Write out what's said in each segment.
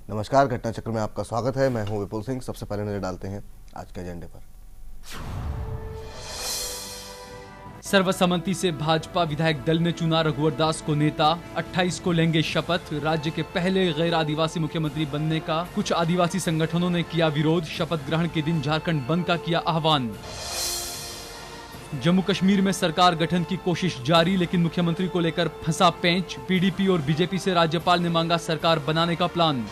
नमस्कार, घटना चक्र में आपका स्वागत है। मैं हूं विपुल सिंह। सबसे पहले नजर डालते हैं आज के एजेंडे पर। सर्वसम्मति से भाजपा विधायक दल ने चुना रघुवर दास को नेता। 28 को लेंगे शपथ। राज्य के पहले गैर आदिवासी मुख्यमंत्री बनने का कुछ आदिवासी संगठनों ने किया विरोध। शपथ ग्रहण के दिन झारखंड बंद का किया आह्वान। जम्मू कश्मीर में सरकार गठन की कोशिश जारी, लेकिन मुख्यमंत्री को लेकर फंसा पेंच। पीडीपी और बीजेपी से राज्यपाल ने मांगा सरकार बनाने का प्लान।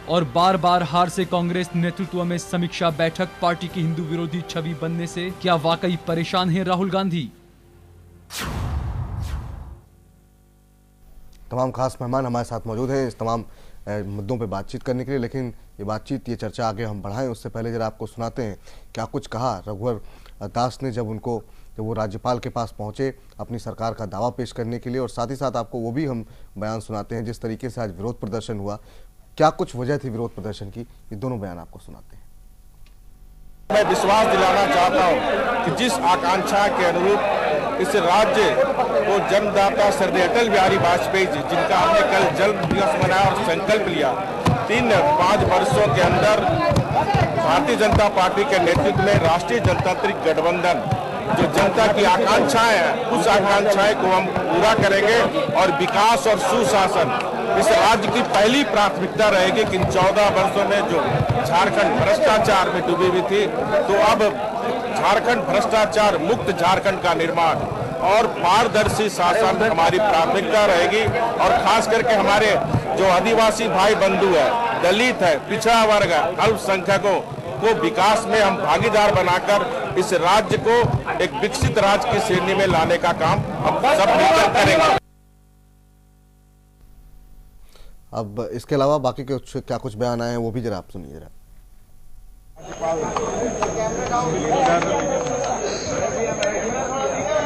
और बार बार हार से कांग्रेस नेतृत्व में समीक्षा बैठक। पार्टी की हिंदू विरोधी छवि बनने से क्या वाकई परेशान हैं राहुल गांधी? तमाम खास मेहमान हमारे साथ मौजूद हैं इस तमाम मुद्दों पे बातचीत करने के लिए। लेकिन ये चर्चा आगे हम बढ़ाएं उससे पहले जरा आपको सुनाते हैं क्या कुछ कहा रघुवर दास ने जब वो राज्यपाल के पास पहुंचे अपनी सरकार का दावा पेश करने के लिए। और साथ ही साथ आपको वो भी हम बयान सुनाते हैं जिस तरीके से आज विरोध प्रदर्शन हुआ, क्या कुछ वजह थी विरोध प्रदर्शन की। ये दोनों बयान आपको सुनाते हैं। मैं विश्वास दिलाना चाहता हूं कि जिस आकांक्षा के अनुरूप इस राज्य को जन्मदाता श्रद्धेय अटल बिहारी वाजपेयी जी, जिनका हमने कल जन्म दिवस मनाया और संकल्प लिया, 3-5 वर्षों के अंदर भारतीय जनता पार्टी के नेतृत्व में राष्ट्रीय जनतांत्रिक गठबंधन जो जनता की आकांक्षाएं हैं, उस आकांक्षाएं को हम पूरा करेंगे और विकास और सुशासन इस राज्य की पहली प्राथमिकता रहेगी। कि इन 14 वर्षों में जो झारखंड भ्रष्टाचार में डूबी हुई थी, तो अब झारखंड भ्रष्टाचार मुक्त झारखंड का निर्माण और पारदर्शी शासन हमारी प्राथमिकता रहेगी। और खास करके हमारे जो आदिवासी भाई बंधु है, दलित है, पिछड़ा वर्ग है, अल्पसंख्यकों को विकास में हम भागीदार बनाकर इस राज्य को एक विकसित राज्य की श्रेणी में लाने का काम हम सब मिलकर करेंगे। अब इसके अलावा बाकी के क्या कुछ बयान आए हैं वो भी जरा आप सुनिए जरा।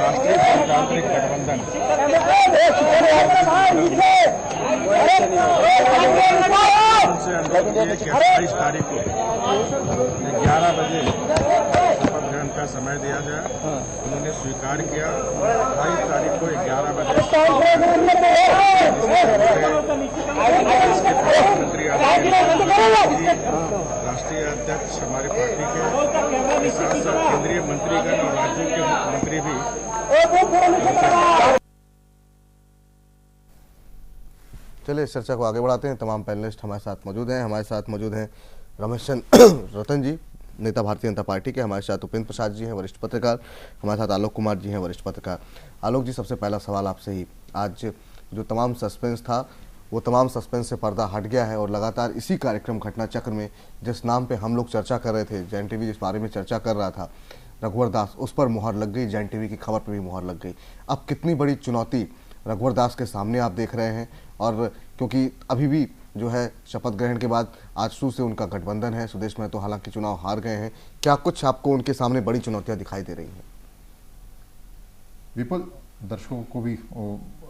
राष्ट्रीय जनतांत्रिक गठबंधन 28 तारीख को 11 बजे शपथ ग्रहण का समय दिया गया। उन्होंने स्वीकार किया। 28 तारीख को 11 बजे प्रधानमंत्री राष्ट्रीय अध्यक्ष हमारे पार्टी के साथ साथ केंद्रीय मंत्रीगण और राज्यों के मुख्यमंत्री भी। चलिए इस चर्चा को आगे बढ़ाते हैं। तमाम पैनलिस्ट हमारे साथ मौजूद हैं रमेश चंद्र रतन जी, नेता भारतीय जनता पार्टी के। हमारे साथ उपेंद्र प्रसाद जी हैं, वरिष्ठ पत्रकार। हमारे साथ आलोक कुमार जी हैं, वरिष्ठ पत्रकार। आलोक जी, सबसे पहला सवाल आपसे ही, आज जो तमाम सस्पेंस था वो तमाम सस्पेंस से पर्दा हट गया है और लगातार इसी कार्यक्रम घटना चक्र में जिस नाम पे हम लोग चर्चा कर रहे थे, जैन टीवी जिस बारे में चर्चा कर रहा था, रघुवर दास, उस पर मुहर लग गई। जैन टीवी की खबर पर भी मुहर लग गई। अब कितनी बड़ी चुनौती रघुवर दास के सामने आप देख रहे हैं? और क्योंकि अभी भी जो है शपथ ग्रहण के बाद आजसू से उनका गठबंधन है, सुदेश महतो हालांकि चुनाव हार गए हैं, क्या कुछ आपको उनके सामने बड़ी चुनौतियां दिखाई दे रही हैं? विपुल, दर्शकों को भी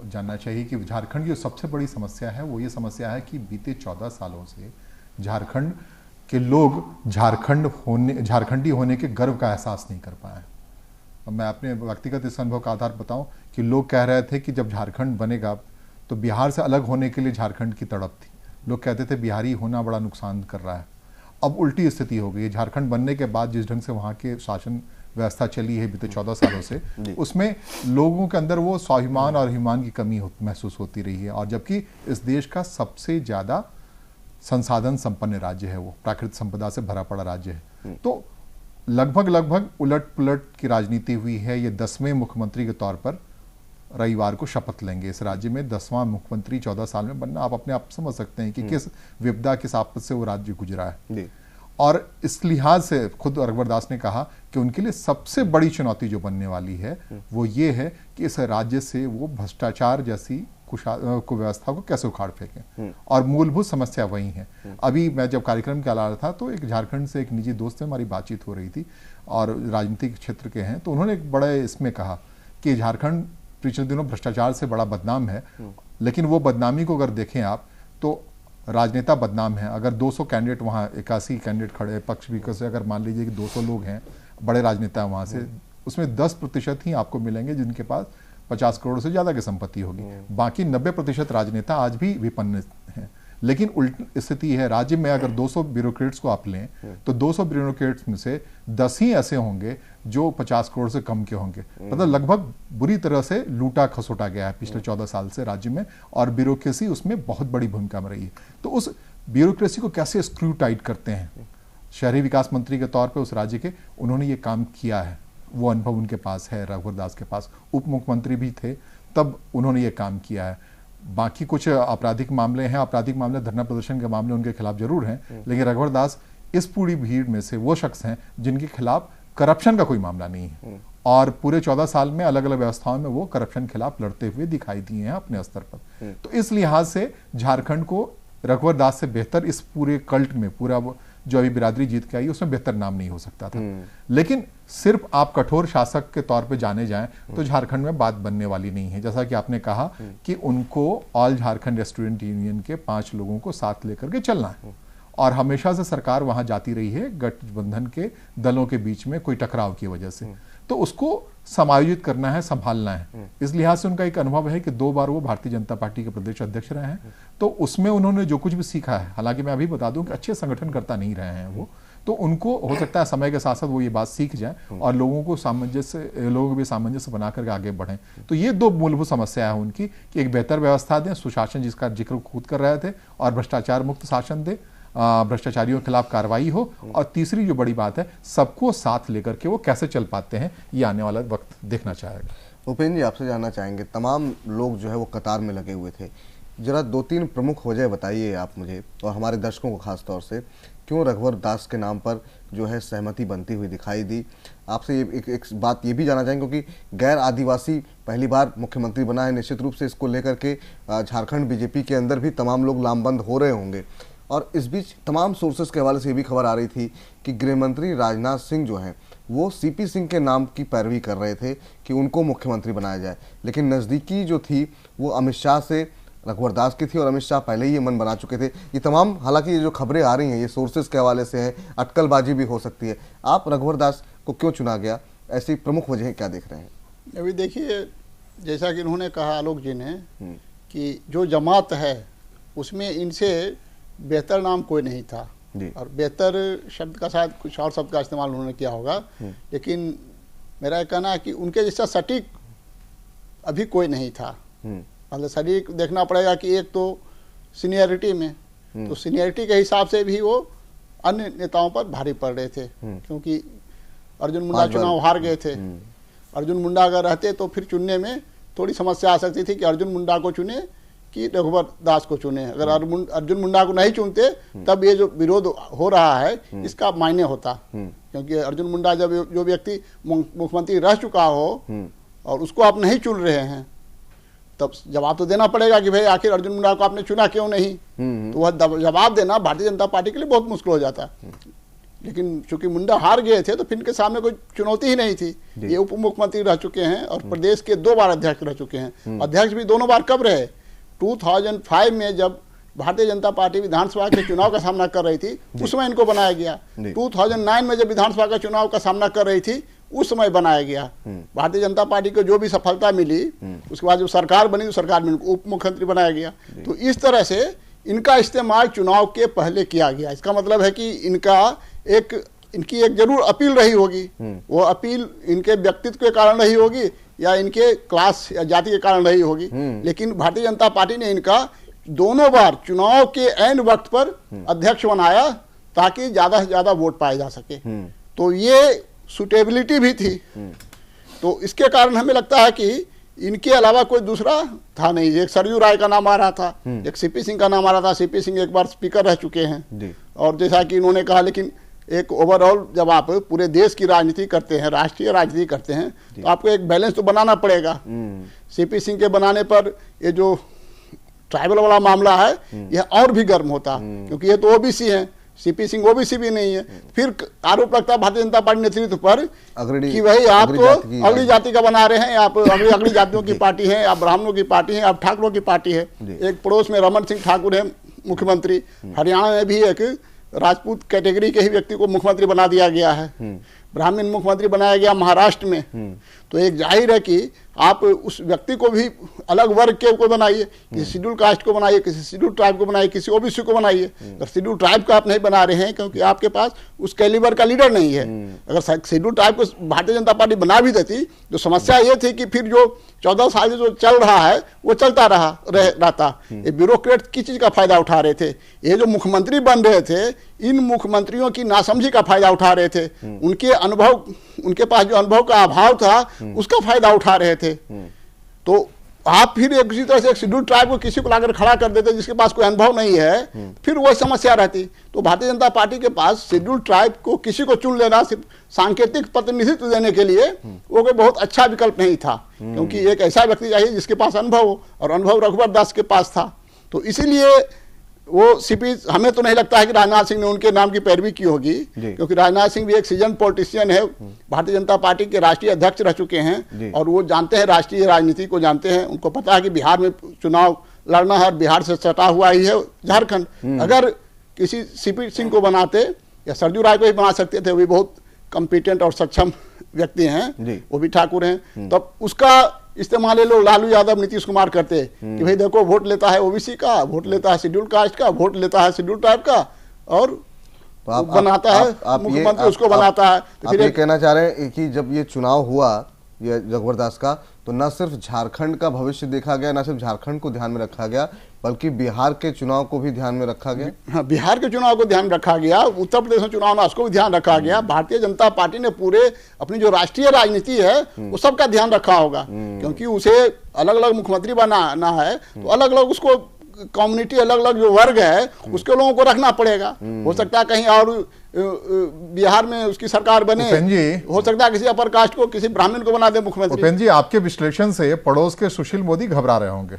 जानना चाहिए कि झारखंड की जो सबसे बड़ी समस्या है वो ये समस्या है कि बीते 14 सालों से झारखंड के लोग झारखंडी होने के गर्व का एहसास नहीं कर पाए। अब मैं अपने व्यक्तिगत इस अनुभव का आधार बताऊं कि लोग कह रहे थे कि जब झारखंड बनेगा तो बिहार से अलग होने के लिए झारखंड की तड़प थी। लोग कहते थे बिहारी होना बड़ा नुकसान कर रहा है। अब उल्टी स्थिति हो गई है। झारखंड बनने के बाद जिस ढंग से वहाँ के शासन व्यवस्था चली है बीते 14 सालों से, उसमें लोगों के अंदर वो स्वाभिमान और अभिमान की कमी महसूस होती रही है। और जबकि इस देश का सबसे ज़्यादा संसाधन संपन्न राज्य है, वो प्राकृतिक संपदा से भरा पड़ा राज्य है, तो लगभग उलट पुलट की राजनीति हुई है। ये 10वें मुख्यमंत्री के तौर पर रविवार को शपथ लेंगे। इस राज्य में 10वां मुख्यमंत्री 14 साल में बनना, आप अपने आप समझ सकते हैं कि किस विपदा किस आपद से वो राज्य गुजरा है। और इस लिहाज से खुद रघुवर दास ने कहा कि उनके लिए सबसे बड़ी चुनौती जो बनने वाली है वो ये है कि इस राज्य से वो भ्रष्टाचार जैसी कुव्यवस्था को कैसे उखाड़ फेंकें। और मूलभूत समस्या वही है। अभी मैं जब कार्यक्रम के अला रहा था तो एक झारखंड से एक निजी दोस्त से हमारी बातचीत हो रही थी और राजनीतिक क्षेत्र के हैं, तो उन्होंने एक बड़े इसमें कहा कि झारखंड पिछले दिनों भ्रष्टाचार से बड़ा बदनाम है, लेकिन वो बदनामी को अगर देखें आप तो राजनेता बदनाम है। अगर 200 कैंडिडेट वहाँ 81 कैंडिडेट खड़े हैं पक्ष विपक्ष से, अगर मान लीजिए कि 200 लोग हैं बड़े राजनेता वहाँ से, उसमें 10% ही आपको मिलेंगे जिनके पास 50 करोड़ से ज़्यादा की संपत्ति होगी। बाकी 90% राजनेता आज भी विपन्न हैं। लेकिन उल्टी स्थिति है, राज्य में अगर 200 ब्यूरोक्रेट्स को आप लें तो 200 ब्यूरोक्रेट्स में से 10 ही ऐसे होंगे जो 50 करोड़ से कम के होंगे। मतलब लगभग बुरी तरह से लूटा खसोटा गया है पिछले 14 साल से राज्य में, और ब्यूरोक्रेसी उसमें बहुत बड़ी भूमिका में रही है। तो उस ब्यूरोक्रेसी को कैसे स्क्रू टाइट करते हैं, शहरी विकास मंत्री के तौर पे उस राज्य के उन्होंने ये काम किया है, वो अनुभव उनके पास है, रघुवर दास के पास। उप मुख्यमंत्री भी थे तब उन्होंने ये काम किया है। बाकी कुछ आपराधिक मामले हैं, आपराधिक मामले धरना प्रदर्शन के मामले उनके खिलाफ जरूर हैं, लेकिन रघुवर दास इस पूरी भीड़ में से वो शख्स हैं जिनके खिलाफ करप्शन का कोई मामला नहीं है, और पूरे 14 साल में अलग अलग व्यवस्थाओं में वो करप्शन के खिलाफ लड़ते हुए दिखाई दिए हैं अपने स्तर पर। तो इस लिहाज से झारखंड को रघुवर दास से बेहतर इस पूरे कल्ट में, पूरा जो अभी बिरादरी जीत के आई उसमें बेहतर नाम नहीं हो सकता था। लेकिन सिर्फ आप कठोर शासक के तौर पे जाने जाएं तो झारखंड में बात बनने वाली नहीं है। जैसा कि आपने कहा कि उनको ऑल झारखंड स्टूडेंट यूनियन के 5 लोगों को साथ लेकर के चलना है, और हमेशा से सरकार वहां जाती रही है गठबंधन के दलों के बीच में कोई टकराव की वजह से, तो उसको समायोजित करना है, संभालना है। इस लिहाज से उनका एक अनुभव है कि 2 बार वो भारतीय जनता पार्टी के प्रदेश अध्यक्ष रहे हैं, तो उसमें उन्होंने जो कुछ भी सीखा है, हालांकि मैं अभी बता दूं कि अच्छे संगठनकर्ता नहीं रहे हैं वो, तो उनको हो सकता है समय के साथ साथ वो ये बात सीख जाए और लोगों को भी सामंजस्य बना करके आगे बढ़ें। तो ये 2 मूलभूत समस्या है उनकी कि एक बेहतर व्यवस्था दें, सुशासन जिसका जिक्र खुद कर रहे थे, और भ्रष्टाचार मुक्त शासन दें, भ्रष्टाचारियों के खिलाफ कार्रवाई हो, और तीसरी जो बड़ी बात है सबको साथ लेकर के वो कैसे चल पाते हैं, ये आने वाला वक्त देखना चाहेगा। उपेंद्र जी, आपसे जानना चाहेंगे, तमाम लोग जो है वो कतार में लगे हुए थे, जरा 2-3 प्रमुख वजह बताइए आप मुझे और हमारे दर्शकों को खास तौर से, क्यों रघुवर दास के नाम पर जो है सहमति बनती हुई दिखाई दी। आपसे एक बात ये भी जानना चाहेंगे क्योंकि गैर आदिवासी पहली बार मुख्यमंत्री बना है, निश्चित रूप से इसको लेकर के झारखंड बीजेपी के अंदर भी तमाम लोग लामबंद हो रहे होंगे, और इस बीच तमाम सोर्सेस के हवाले से ये भी खबर आ रही थी कि गृह मंत्री राजनाथ सिंह जो हैं वो सीपी सिंह के नाम की पैरवी कर रहे थे कि उनको मुख्यमंत्री बनाया जाए, लेकिन नज़दीकी जो थी वो अमित शाह से रघुवर दास की थी, और अमित शाह पहले ही ये मन बना चुके थे। ये तमाम, हालांकि ये जो खबरें आ रही हैं ये सोर्सेस के हवाले से हैं, अटकलबाजी भी हो सकती है। आप रघुवर दास को क्यों चुना गया, ऐसी प्रमुख वजह क्या देख रहे हैं? अभी देखिए, जैसा कि उन्होंने कहा आलोक जी ने कि जो जमात है उसमें इनसे बेहतर नाम कोई नहीं था, और बेहतर शब्द का शायद कुछ और शब्द का इस्तेमाल उन्होंने किया होगा, लेकिन मेरा ये कहना है कि उनके जैसा सटीक अभी कोई नहीं था। मतलब सटीक देखना पड़ेगा कि एक तो सीनियरिटी में, तो सीनियरिटी के हिसाब से भी वो अन्य नेताओं पर भारी पड़ रहे थे, क्योंकि अर्जुन मुंडा चुनाव हार गए थे। अर्जुन मुंडा अगर रहते तो फिर चुनने में थोड़ी समस्या आ सकती थी कि अर्जुन मुंडा को चुने कि रघुवर दास को चुने। अगर अर्जुन मुंडा को नहीं चुनते तब ये जो विरोध हो रहा है इसका मायने होता, क्योंकि अर्जुन मुंडा जब जो व्यक्ति मुख्यमंत्री रह चुका हो और उसको आप नहीं चुन रहे हैं, तब जवाब तो देना पड़ेगा कि भाई आखिर अर्जुन मुंडा को आपने चुना क्यों नहीं। तो वह जवाब देना भारतीय जनता पार्टी के लिए बहुत मुश्किल हो जाता। लेकिन चूंकि मुंडा हार गए थे तो फिर इनके सामने कोई चुनौती ही नहीं थी। ये उप मुख्यमंत्री रह चुके हैं और प्रदेश के 2 बार अध्यक्ष रह चुके हैं। अध्यक्ष भी दोनों बार कब रहे? 2005 में जब भारतीय जनता पार्टी विधानसभा के चुनाव का सामना कर रही थी उस समय इनको बनाया गया। 2009 में जब विधानसभा का चुनाव का सामना कर रही थी उस समय बनाया गया। भारतीय जनता पार्टी को जो भी सफलता मिली उसके बाद जब सरकार बनी तो सरकार में उप मुख्यमंत्री बनाया गया। तो इस तरह से इनका इस्तेमाल चुनाव के पहले किया गया। इसका मतलब है कि इनकी एक जरूर अपील रही होगी। वो अपील इनके व्यक्तित्व के कारण रही होगी या इनके क्लास या जाति के कारण रही होगी, लेकिन भारतीय जनता पार्टी ने इनका दोनों बार चुनाव के ऐन वक्त पर अध्यक्ष बनाया ताकि ज्यादा से ज्यादा वोट पाए जा सके। तो ये सुटेबिलिटी भी थी। तो इसके कारण हमें लगता है कि इनके अलावा कोई दूसरा था नहीं। एक सरयू राय का नाम आ रहा था, एक सीपी सिंह का नाम आ रहा था। सीपी सिंह एक बार स्पीकर रह चुके हैं, और जैसा कि इन्होंने कहा, लेकिन एक ओवरऑल जब आप पूरे देश की राजनीति करते हैं, राष्ट्रीय राजनीति करते हैं, तो आपको एक बैलेंस तो बनाना पड़ेगा। सीपी सिंह के बनाने पर ये जो ट्राइबल वाला मामला है यह और भी गर्म होता, क्योंकि ये तो ओबीसी हैं, सीपी सिंह ओबीसी भी नहीं है। फिर आरोप लगता भारतीय जनता पार्टी नेतृत्व पर कि भाई आप तो अगली जाति का बना रहे हैं, आप अगली जातियों की पार्टी है, आप ब्राह्मणों की पार्टी है, आप ठाकुरों की पार्टी है। एक पड़ोस में रमन सिंह ठाकुर है मुख्यमंत्री, हरियाणा में भी एक राजपूत कैटेगरी के ही व्यक्ति को मुख्यमंत्री बना दिया गया है। ब्राह्मण मुख्यमंत्री बनाया गया महाराष्ट्र में, तो एक जाहिर है कि आप उस व्यक्ति को भी अलग वर्ग के को बनाइए, किसी शेड्यूल कास्ट को बनाइए, किसी शेड्यूल ट्राइब को बनाइए, किसी ओबीसी को बनाइए। अगर शेड्यूल ट्राइब का आप नहीं बना रहे हैं क्योंकि आपके पास उस कैलिबर का लीडर नहीं है। अगर शेड्यूल ट्राइब को भारतीय जनता पार्टी बना भी देती तो समस्या ये थी कि फिर जो 14 साल से जो चल रहा है वो चलता रहता। ये ब्यूरोक्रेट किस चीज़ का फायदा उठा रहे थे? ये जो मुख्यमंत्री बन रहे थे, इन मुख्यमंत्रियों की नासमझी का फायदा उठा रहे थे। उनके अनुभव, उनके पास जो अनुभव का अभाव था उसका फायदा उठा रहे थे। तो आप फिर एक किसी तरह से एक शेड्यूल ट्राइब को किसी को लाकर खड़ा कर देते जिसके पास कोई अनुभव नहीं है, फिर वह समस्या रहती। तो भारतीय जनता पार्टी के पास शेड्यूल ट्राइब को किसी को चुन लेना सिर्फ सांकेतिक प्रतिनिधित्व देने के लिए वो कोई बहुत अच्छा विकल्प नहीं था, क्योंकि एक ऐसा व्यक्ति चाहिए जिसके पास अनुभव हो, और अनुभव रघुवर दास के पास था। तो इसीलिए वो सीपी, हमें तो नहीं लगता है कि राजनाथ सिंह ने उनके नाम की पैरवी की होगी, क्योंकि राजनाथ सिंह भी एक सीजन पॉलिटिशियन है, भारतीय जनता पार्टी के राष्ट्रीय अध्यक्ष रह चुके हैं और वो जानते हैं, राष्ट्रीय राजनीति को जानते हैं। उनको पता है कि बिहार में चुनाव लड़ना है, बिहार से सटा हुआ ही है झारखंड। अगर किसी सीपी सिंह को बनाते या सरजू राय को ही बना सकते थे, वो भी बहुत कॉम्पिटेंट और सक्षम व्यक्ति हैं, वो भी ठाकुर हैं, तब उसका इस्तेमाल ये लोग लालू यादव, नीतीश कुमार करते कि भाई देखो वोट लेता है ओबीसी का, वोट लेता है शेड्यूल कास्ट का, वोट लेता है शेड्यूल ट्राइब का, और तो आप बनाता है मुख्यमंत्री, उसको बनाता है। तो फिर ये कहना चाह रहे हैं कि जब ये चुनाव हुआ ये रघुवर दास का, तो न सिर्फ झारखंड का भविष्य देखा गया, न सिर्फ झारखंड को ध्यान में रखा गया, बल्कि बिहार के चुनाव को भी ध्यान में रखा गया। हाँ, बिहार के चुनाव को ध्यान रखा गया, उत्तर प्रदेश में चुनाव ना उसको भी ध्यान रखा गया। भारतीय जनता पार्टी ने पूरे अपनी जो राष्ट्रीय राजनीति है वो सबका ध्यान रखा होगा, क्योंकि उसे अलग अलग मुख्यमंत्री बनाना है तो अलग अलग उसको कम्युनिटी, अलग अलग जो वर्ग है उसके लोगों को रखना पड़ेगा। हो सकता है कहीं और बिहार में उसकी सरकार बने, हो सकता है किसी अपर कास्ट को, किसी ब्राह्मण को बना दे मुख्यमंत्री। उपेंद्र जी, आपके विश्लेषण से पड़ोस के सुशील मोदी घबरा रहे होंगे,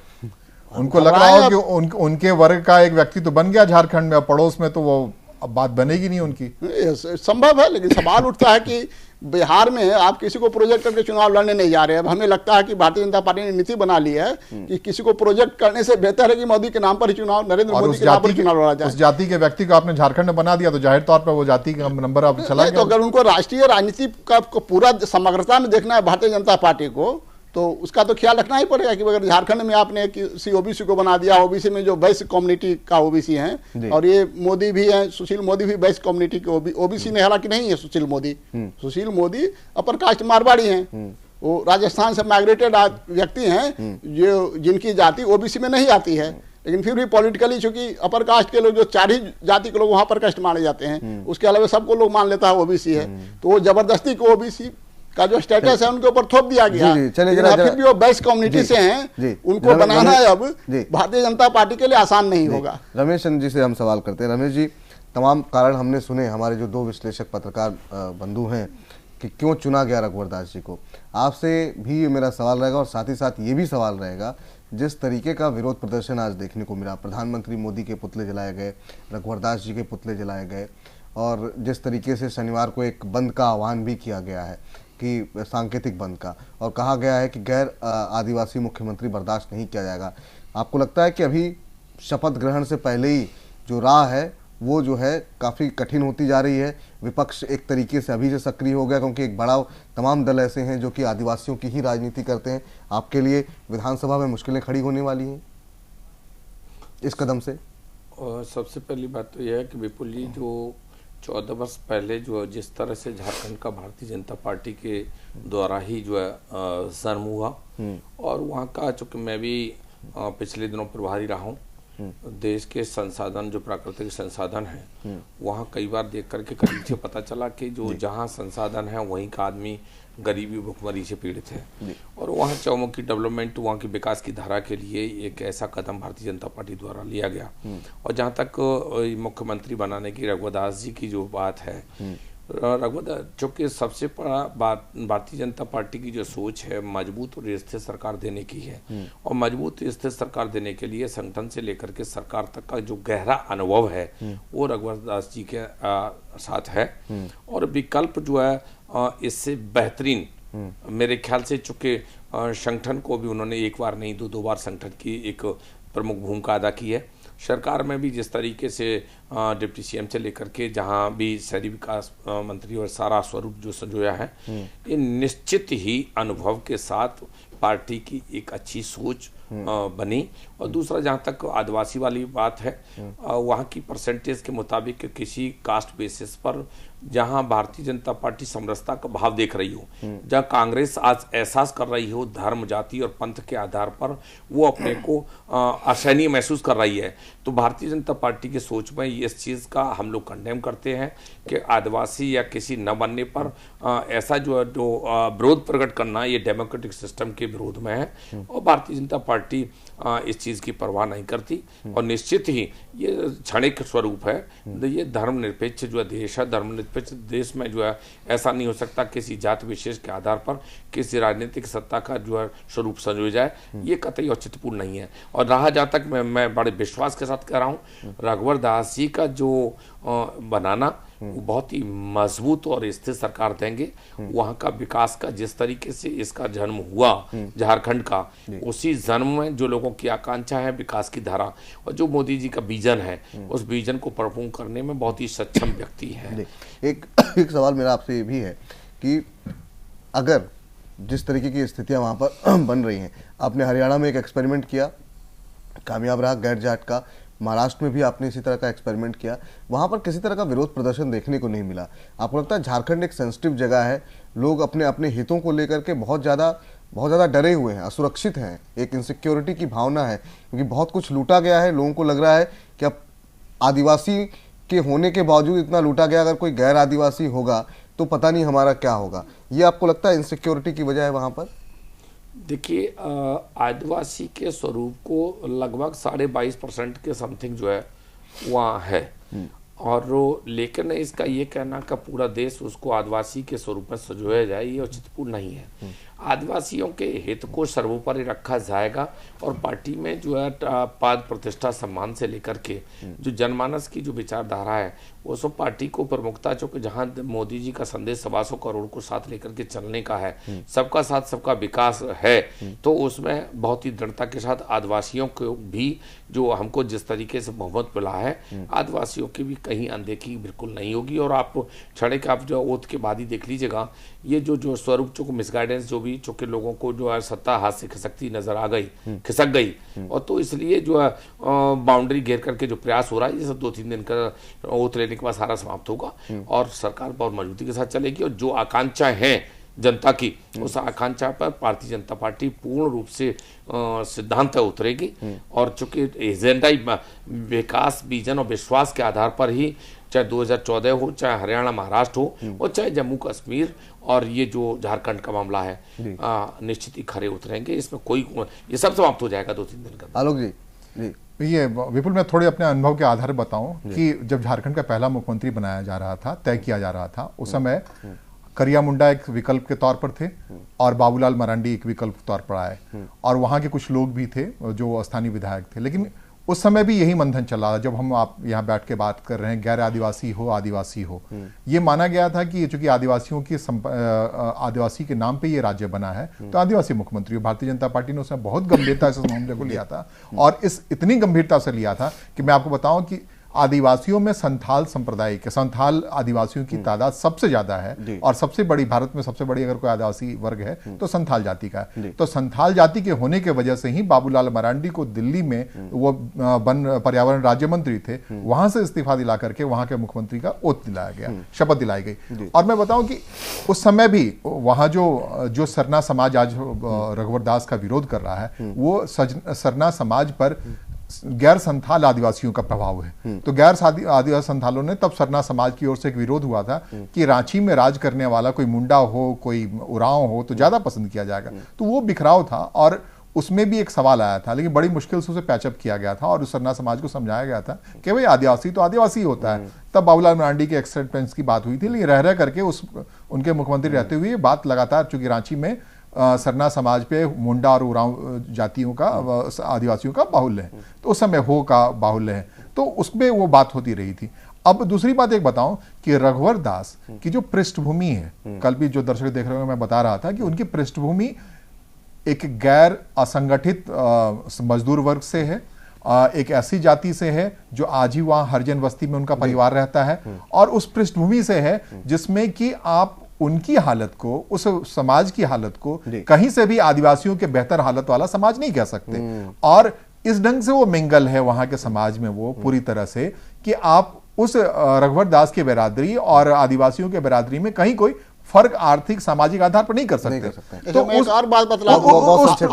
उनको लग रहा हो कि उनके वर्ग का एक व्यक्ति तो बन गया झारखंड में, पड़ोस में तो वो अब बात बनेगी नहीं उनकी। संभव है, लेकिन सवाल उठता है कि बिहार में आप किसी को प्रोजेक्ट करके चुनाव लड़ने नहीं जा रहे। अब हमें लगता है कि भारतीय जनता पार्टी ने नीति बना ली है कि किसी को प्रोजेक्ट करने से बेहतर है कि मोदी के नाम पर ही चुनाव, नरेंद्र मोदी के नाम पर चुनाव लड़ा जाए। उस जाति के व्यक्ति को आपने झारखंड में बना दिया तो जाहिर तौर पर वो जाति का नंबर अब चला गया। तो अगर उनको राष्ट्रीय राजनीति का पूरा समग्रता में देखना है भारतीय जनता पार्टी को, तो उसका तो ख्याल रखना ही पड़ेगा कि अगर झारखंड में आपने किसी ओबीसी को बना दिया, ओबीसी में जो वैश्य कम्युनिटी का ओबीसी हैं, और ये मोदी भी हैं, सुशील मोदी भी वैश्य कम्युनिटी के ओबीसी ने, हालांकि नहीं है सुशील मोदी अपर कास्ट मारवाड़ी हैं, वो राजस्थान से माइग्रेटेड व्यक्ति हैं जो जिनकी जाति ओबीसी में नहीं आती है, लेकिन फिर भी पॉलिटिकली चूंकि अपर कास्ट के लोग जो 4 ही जाति के लोग वहां पर कास्ट माने जाते हैं, उसके अलावा सबको लोग मान लेता है ओबीसी है, तो वो जबरदस्ती को ओबीसी का जो स्टेटस है उनके ऊपर थोप दिया गया। फिर भी वो बेस्ट कम्युनिटी से हैं, उनको बनाना अब भारतीय जनता पार्टी के लिए आसान नहीं होगा। रमेश चंद्र जी से हम सवाल करते हैं। रमेश जी, तमाम कारण हमने सुने, हमारे जो 2 विश्लेषक पत्रकार बंधु हैं कि क्यों चुना गया रघुवर दास जी को। आपसे भी ये मेरा सवाल रहेगा और साथ ही साथ ये भी सवाल रहेगा, जिस तरीके का विरोध प्रदर्शन आज देखने को मिला, प्रधानमंत्री मोदी के पुतले जलाए गए, रघुवर दास जी के पुतले जलाए गए, और जिस तरीके से शनिवार को एक बंद का आह्वान भी किया गया है कि सांकेतिक बंद का, और कहा गया है कि गैर आदिवासी मुख्यमंत्री बर्दाश्त नहीं किया जाएगा। आपको लगता है कि अभी शपथ ग्रहण से पहले ही जो राह है वो जो है काफ़ी कठिन होती जा रही है? विपक्ष एक तरीके से अभी से सक्रिय हो गया, क्योंकि एक बड़ा तमाम दल ऐसे हैं जो कि आदिवासियों की ही राजनीति करते हैं। आपके लिए विधानसभा में मुश्किलें खड़ी होने वाली हैं इस कदम से? और सबसे पहली बात तो यह है कि विपुल जी, जो 14 वर्ष पहले जो जिस तरह से झारखंड का भारतीय जनता पार्टी के द्वारा ही जो है जन्म हुआ, और वहाँ का, चूँकि मैं भी पिछले दिनों प्रभारी रहा हूँ, देश के संसाधन, जो प्राकृतिक संसाधन हैं, वहाँ कई बार देख करके करीब से पता चला कि जो जहाँ संसाधन है वहीं का आदमी गरीबी भुखमरी से पीड़ित है, और वहाँ चौमुखी डेवलपमेंट, वहाँ की विकास की धारा के लिए एक ऐसा कदम भारतीय जनता पार्टी द्वारा लिया गया। और जहाँ तक मुख्यमंत्री बनाने की रघुवर दास जी की जो बात है, रघुवर दास, चूँकि सबसे बड़ा बात भारतीय जनता पार्टी की जो सोच है मजबूत और स्थिर सरकार देने की है, और मजबूत स्थिर सरकार देने के लिए संगठन से लेकर के सरकार तक का जो गहरा अनुभव है वो रघुवर दास जी के साथ है। और विकल्प जो है इससे बेहतरीन मेरे ख्याल से, चूँकि संगठन को भी उन्होंने एक बार नहीं 2 बार संगठन की एक प्रमुख भूमिका अदा की है। सरकार में भी जिस तरीके से डिप्टी सीएम से लेकर के जहाँ भी शहरी विकास मंत्री और सारा स्वरूप जो संजोया है, ये निश्चित ही अनुभव के साथ पार्टी की एक अच्छी सोच बनी। और दूसरा, जहाँ तक आदिवासी वाली बात है, वहाँ की परसेंटेज के मुताबिक किसी कास्ट बेसिस पर जहाँ भारतीय जनता पार्टी समरसता का भाव देख रही हो, जहाँ कांग्रेस आज एहसास कर रही हो धर्म, जाति और पंथ के आधार पर वो अपने को असहनीय महसूस कर रही है, तो भारतीय जनता पार्टी की सोच में इस चीज़ का हम लोग कंडेम करते हैं कि आदिवासी या किसी न बनने पर ऐसा जो विरोध प्रकट करना, ये डेमोक्रेटिक सिस्टम के विरोध में है। और भारतीय जनता पार्टी इस चीज़ की परवाह नहीं करती। और निश्चित ही ये क्षणिक स्वरूप है। ये धर्मनिरपेक्ष जो देश है, धर्मनिरपेक्ष देश में जो है ऐसा नहीं हो सकता किसी जाति विशेष के आधार पर किसी राजनीतिक सत्ता का जो है स्वरूप संजोया जाए, ये कतई औचित्यपूर्ण नहीं है। और रहा जहाँ तक मैं बड़े विश्वास के साथ कह रहा हूँ, रघुवर दास जी का जो बनाना वो बहुत ही मजबूत और स्थिर सरकार देंगे। वहाँ का विकास का जिस तरीके से इसका जन्म हुआ झारखंड का, उसी जन्म में जो लोगों की आकांक्षा है विकास की धारा और जो मोदी जी का विजन है, उस विजन को परिपूर्ण करने में बहुत ही सक्षम व्यक्ति है। एक सवाल मेरा आपसे ये भी है कि अगर जिस तरीके की स्थितियां वहाँ पर बन रही हैं, आपने हरियाणा में एक एक्सपेरिमेंट किया, कामयाब रहा गैर जाट का, महाराष्ट्र में भी आपने इसी तरह का एक्सपेरिमेंट किया, वहाँ पर किसी तरह का विरोध प्रदर्शन देखने को नहीं मिला। आपको लगता है झारखंड एक सेंसिटिव जगह है, लोग अपने अपने हितों को लेकर के बहुत ज़्यादा डरे हुए हैं, असुरक्षित हैं, एक इनसिक्योरिटी की भावना है क्योंकि बहुत कुछ लूटा गया है, लोगों को लग रहा है कि अब आदिवासी के होने के बावजूद इतना लूटा गया, अगर कोई गैर आदिवासी होगा तो पता नहीं हमारा क्या होगा। ये आपको लगता है इनसिक्योरिटी की वजह है वहाँ पर? देखिए, आदिवासी के स्वरूप को लगभग 22.5% के समथिंग जो है वहाँ है। और लेकिन इसका ये कहना कि पूरा देश उसको आदिवासी के स्वरूप में सजोया जाए, ये औचित्यपूर्ण नहीं है। आदिवासियों के हित को सर्वोपरि रखा जाएगा और पार्टी में जो है पद प्रतिष्ठा सम्मान से लेकर के जो जनमानस की जो विचारधारा है वो सब पार्टी को प्रमुखता, चूँकि जहाँ मोदी जी का संदेश 125 करोड़ को साथ लेकर के चलने का है, सबका साथ सबका विकास है, तो उसमें बहुत ही दृढ़ता के साथ आदिवासियों को भी जो हमको जिस तरीके से बहुमत मिला है, आदिवासियों की भी कहीं अनदेखी बिल्कुल नहीं होगी। और आप क्षणिक आप जो ओथ के बाद ही देख लीजिएगा, ये जो स्वरूप चूँकि मिसगाइडेंस जो भी चूँकि लोगों को जो है सत्ता हाथ से खिसकती नजर आ गई, खिसक गई, और तो इसलिए जो है बाउंड्री घेर करके जो प्रयास हो रहा है, ये सब 2-3 दिन का ओथ लेने के बाद सारा समाप्त होगा और सरकार बहुत मजबूती के साथ चलेगी। और जो आकांक्षा है जनता की, उस आकांक्षा पर भारतीय जनता पार्टी पूर्ण रूप से सिद्धांत उतरेगी। और चूंकि एजेंडा विकास, विजन और विश्वास के आधार पर ही, चाहे 2014 हो, चाहे हरियाणा महाराष्ट्र हो, और चाहे जम्मू कश्मीर और ये जो झारखंड का मामला है, निश्चित ही खरे उतरेंगे। इसमें कोई, ये सब समाप्त हो जाएगा 2-3 दिन का। आलोक जी, ये विपुल, मैं थोड़े अपने अनुभव के आधार बताऊं कि जब झारखंड का पहला मुख्यमंत्री बनाया जा रहा था, तय किया जा रहा था, उस समय करिया मुंडा एक विकल्प के तौर पर थे और बाबूलाल मरांडी एक विकल्प के तौर पर आए, और वहां के कुछ लोग भी थे जो स्थानीय विधायक थे। लेकिन उस समय भी यही मंथन चला, जब हम आप यहाँ बैठ के बात कर रहे हैं, गैर आदिवासी हो आदिवासी हो, ये माना गया था कि चूंकि आदिवासियों की आदिवासी के नाम पे ये राज्य बना है तो आदिवासी मुख्यमंत्री। भारतीय जनता पार्टी ने उसमें बहुत गंभीरता से मामले को लिया था, और इस इतनी गंभीरता से लिया था कि मैं आपको बताऊं कि आदिवासियों में संथाल संप्रदाय के, संथाल आदिवासियों की तादाद सबसे ज्यादा है, और सबसे बड़ी, भारत में सबसे बड़ी अगर कोई आदिवासी वर्ग है तो संथाल जाति का है। तो संथाल जाति के होने के वजह से ही बाबूलाल मरांडी को दिल्ली में, वो वन पर्यावरण राज्य मंत्री थे, वहां से इस्तीफा दिला करके वहां के मुख्यमंत्री का ओथ दिलाया गया, शपथ दिलाई गई। और मैं बताऊं कि उस समय भी वहां जो सरना समाज आज रघुवर दास का विरोध कर रहा है, वो सरना समाज पर गैर संथाल आदिवासियों का प्रभाव है। तो गैर आदिवासी संथालों ने तब सरना समाज की ओर से एक विरोध हुआ था कि रांची में राज करने वाला कोई मुंडा हो, कोई उरांव हो तो ज्यादा पसंद किया जाएगा। तो वो बिखराव था और उसमें भी एक सवाल आया था, लेकिन बड़ी मुश्किल से उसे पैचअप किया गया था और उस सरना समाज को समझाया गया था कि भाई आदिवासी तो आदिवासी होता है। तब बाबूलाल मरांडी के एक्सेप्टेंस की बात हुई थी, लेकिन रह करके उनके मुख्यमंत्री रहते हुए बात लगातार, चूंकि रांची में सरना समाज पे मुंडा और उरांव जातियों का, आदिवासियों का बाहुल्य है, तो उस समय हो का बाहुल्य है, तो उसमें वो बात होती रही थी। अब दूसरी बात एक बताऊं कि रघुवर दास की जो पृष्ठभूमि है, कल भी जो दर्शक देख रहे हो मैं बता रहा था कि उनकी पृष्ठभूमि एक गैर असंगठित मजदूर वर्ग से है, एक ऐसी जाति से है जो आज ही वहां हरिजन बस्ती में उनका परिवार रहता है, और उस पृष्ठभूमि से है जिसमें कि आप उनकी हालत को, उस समाज की हालत को कहीं से भी आदिवासियों के बेहतर हालत वाला समाज नहीं कह सकते। और इस ढंग से वो मिंगल है वहां के समाज में वो पूरी तरह से कि आप उस रघुवर दास की बिरादरी और आदिवासियों के बिरादरी में कहीं कोई फर्क आर्थिक सामाजिक आधार पर नहीं कर सकते। तो मैं एक और बात बतला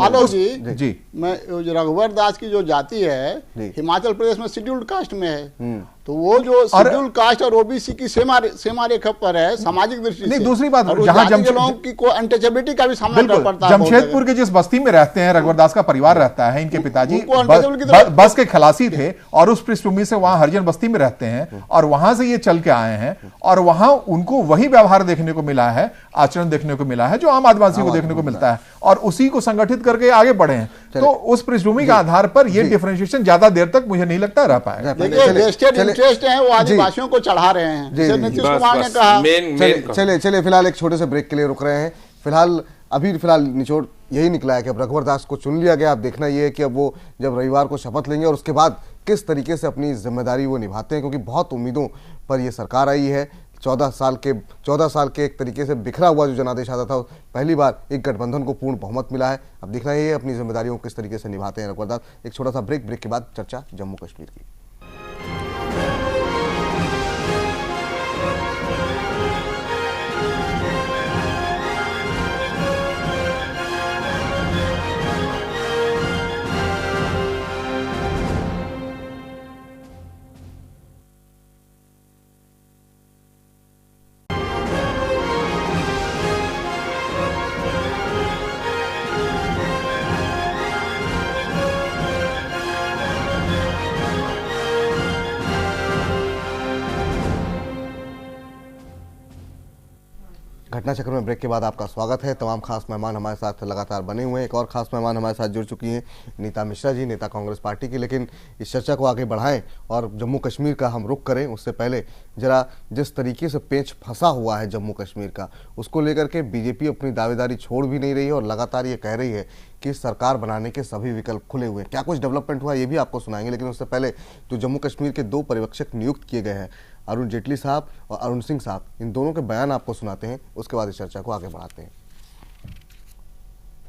आलोक जी, मैं रघुवर दास की जो जाति है हिमाचल प्रदेश में शेड्यूल्ड कास्ट में है, तो वो जो शेड्यूल्ड कास्ट और ओबीसी की सीमा रेखा पर है सामाजिक दृष्टि से। दूसरी बात, जहां लोगों की को अनटचेबिलिटी का भी सामना करना पड़ता है। जमशेदपुर के जिस बस्ती में रहते हैं रघुवर दास का परिवार रहता है, इनके पिताजी बस के खलासी थे और उस पृष्ठभूमि से वहां हरिजन बस्ती में रहते हैं और वहां से ये चल के आए हैं और वहां उनको वही व्यवहार देखने को मिला है, आचरण देखने को मिला है जो आम आदिवासी को देखने को मिलता है, और उसी को संगठित करके आगे बढ़े हैं। तो उस पृष्ठभूमि के आधार पर यह डिफरेंशिएशन ज्यादा देर तक मुझे नहीं लगता रह पाएगा। इंटरेस्ट है वो आदिवासियों को चढ़ा रहे हैं, जैसे नीतीश कुमार ने कहा। चले फिलहाल एक छोटे से ब्रेक के लिए रुक रहे हैं। फिलहाल निचोड़ यही निकला है कि अब रघुवर दास को चुन लिया गया। अब देखना यह है कि अब वो जब रविवार को शपथ लेंगे और उसके बाद किस तरीके से अपनी जिम्मेदारी वो निभाते हैं, क्योंकि बहुत उम्मीदों पर ये सरकार आई है। 14 साल के एक तरीके से बिखरा हुआ जो जनादेश आता था, पहली बार एक गठबंधन को पूर्ण बहुमत मिला है। अब देखना ये अपनी जिम्मेदारियों को किस तरीके से निभाते हैं रघुवर दास। एक छोटा सा ब्रेक के बाद चर्चा जम्मू कश्मीर की। घटना चक्र में ब्रेक के बाद आपका स्वागत है। तमाम खास मेहमान हमारे साथ लगातार बने हुए हैं। एक और खास मेहमान हमारे साथ जुड़ चुकी हैं, नीता मिश्रा जी, नेता कांग्रेस पार्टी की। लेकिन इस चर्चा को आगे बढ़ाएं और जम्मू कश्मीर का हम रुख करें, उससे पहले जरा जिस तरीके से पेच फंसा हुआ है जम्मू कश्मीर का, उसको लेकर के बीजेपी अपनी दावेदारी छोड़ भी नहीं रही है और लगातार ये कह रही है कि सरकार बनाने के सभी विकल्प खुले हुए हैं। क्या कुछ डेवलपमेंट हुआ ये भी आपको सुनाएंगे, लेकिन उससे पहले जो जम्मू कश्मीर के 2 पर्यवेक्षक नियुक्त किए गए हैं, अरुण जेटली साहब और अरुण सिंह साहब, इन दोनों के बयान आपको सुनाते हैं, उसके बाद इस चर्चा को आगे बढ़ाते हैं।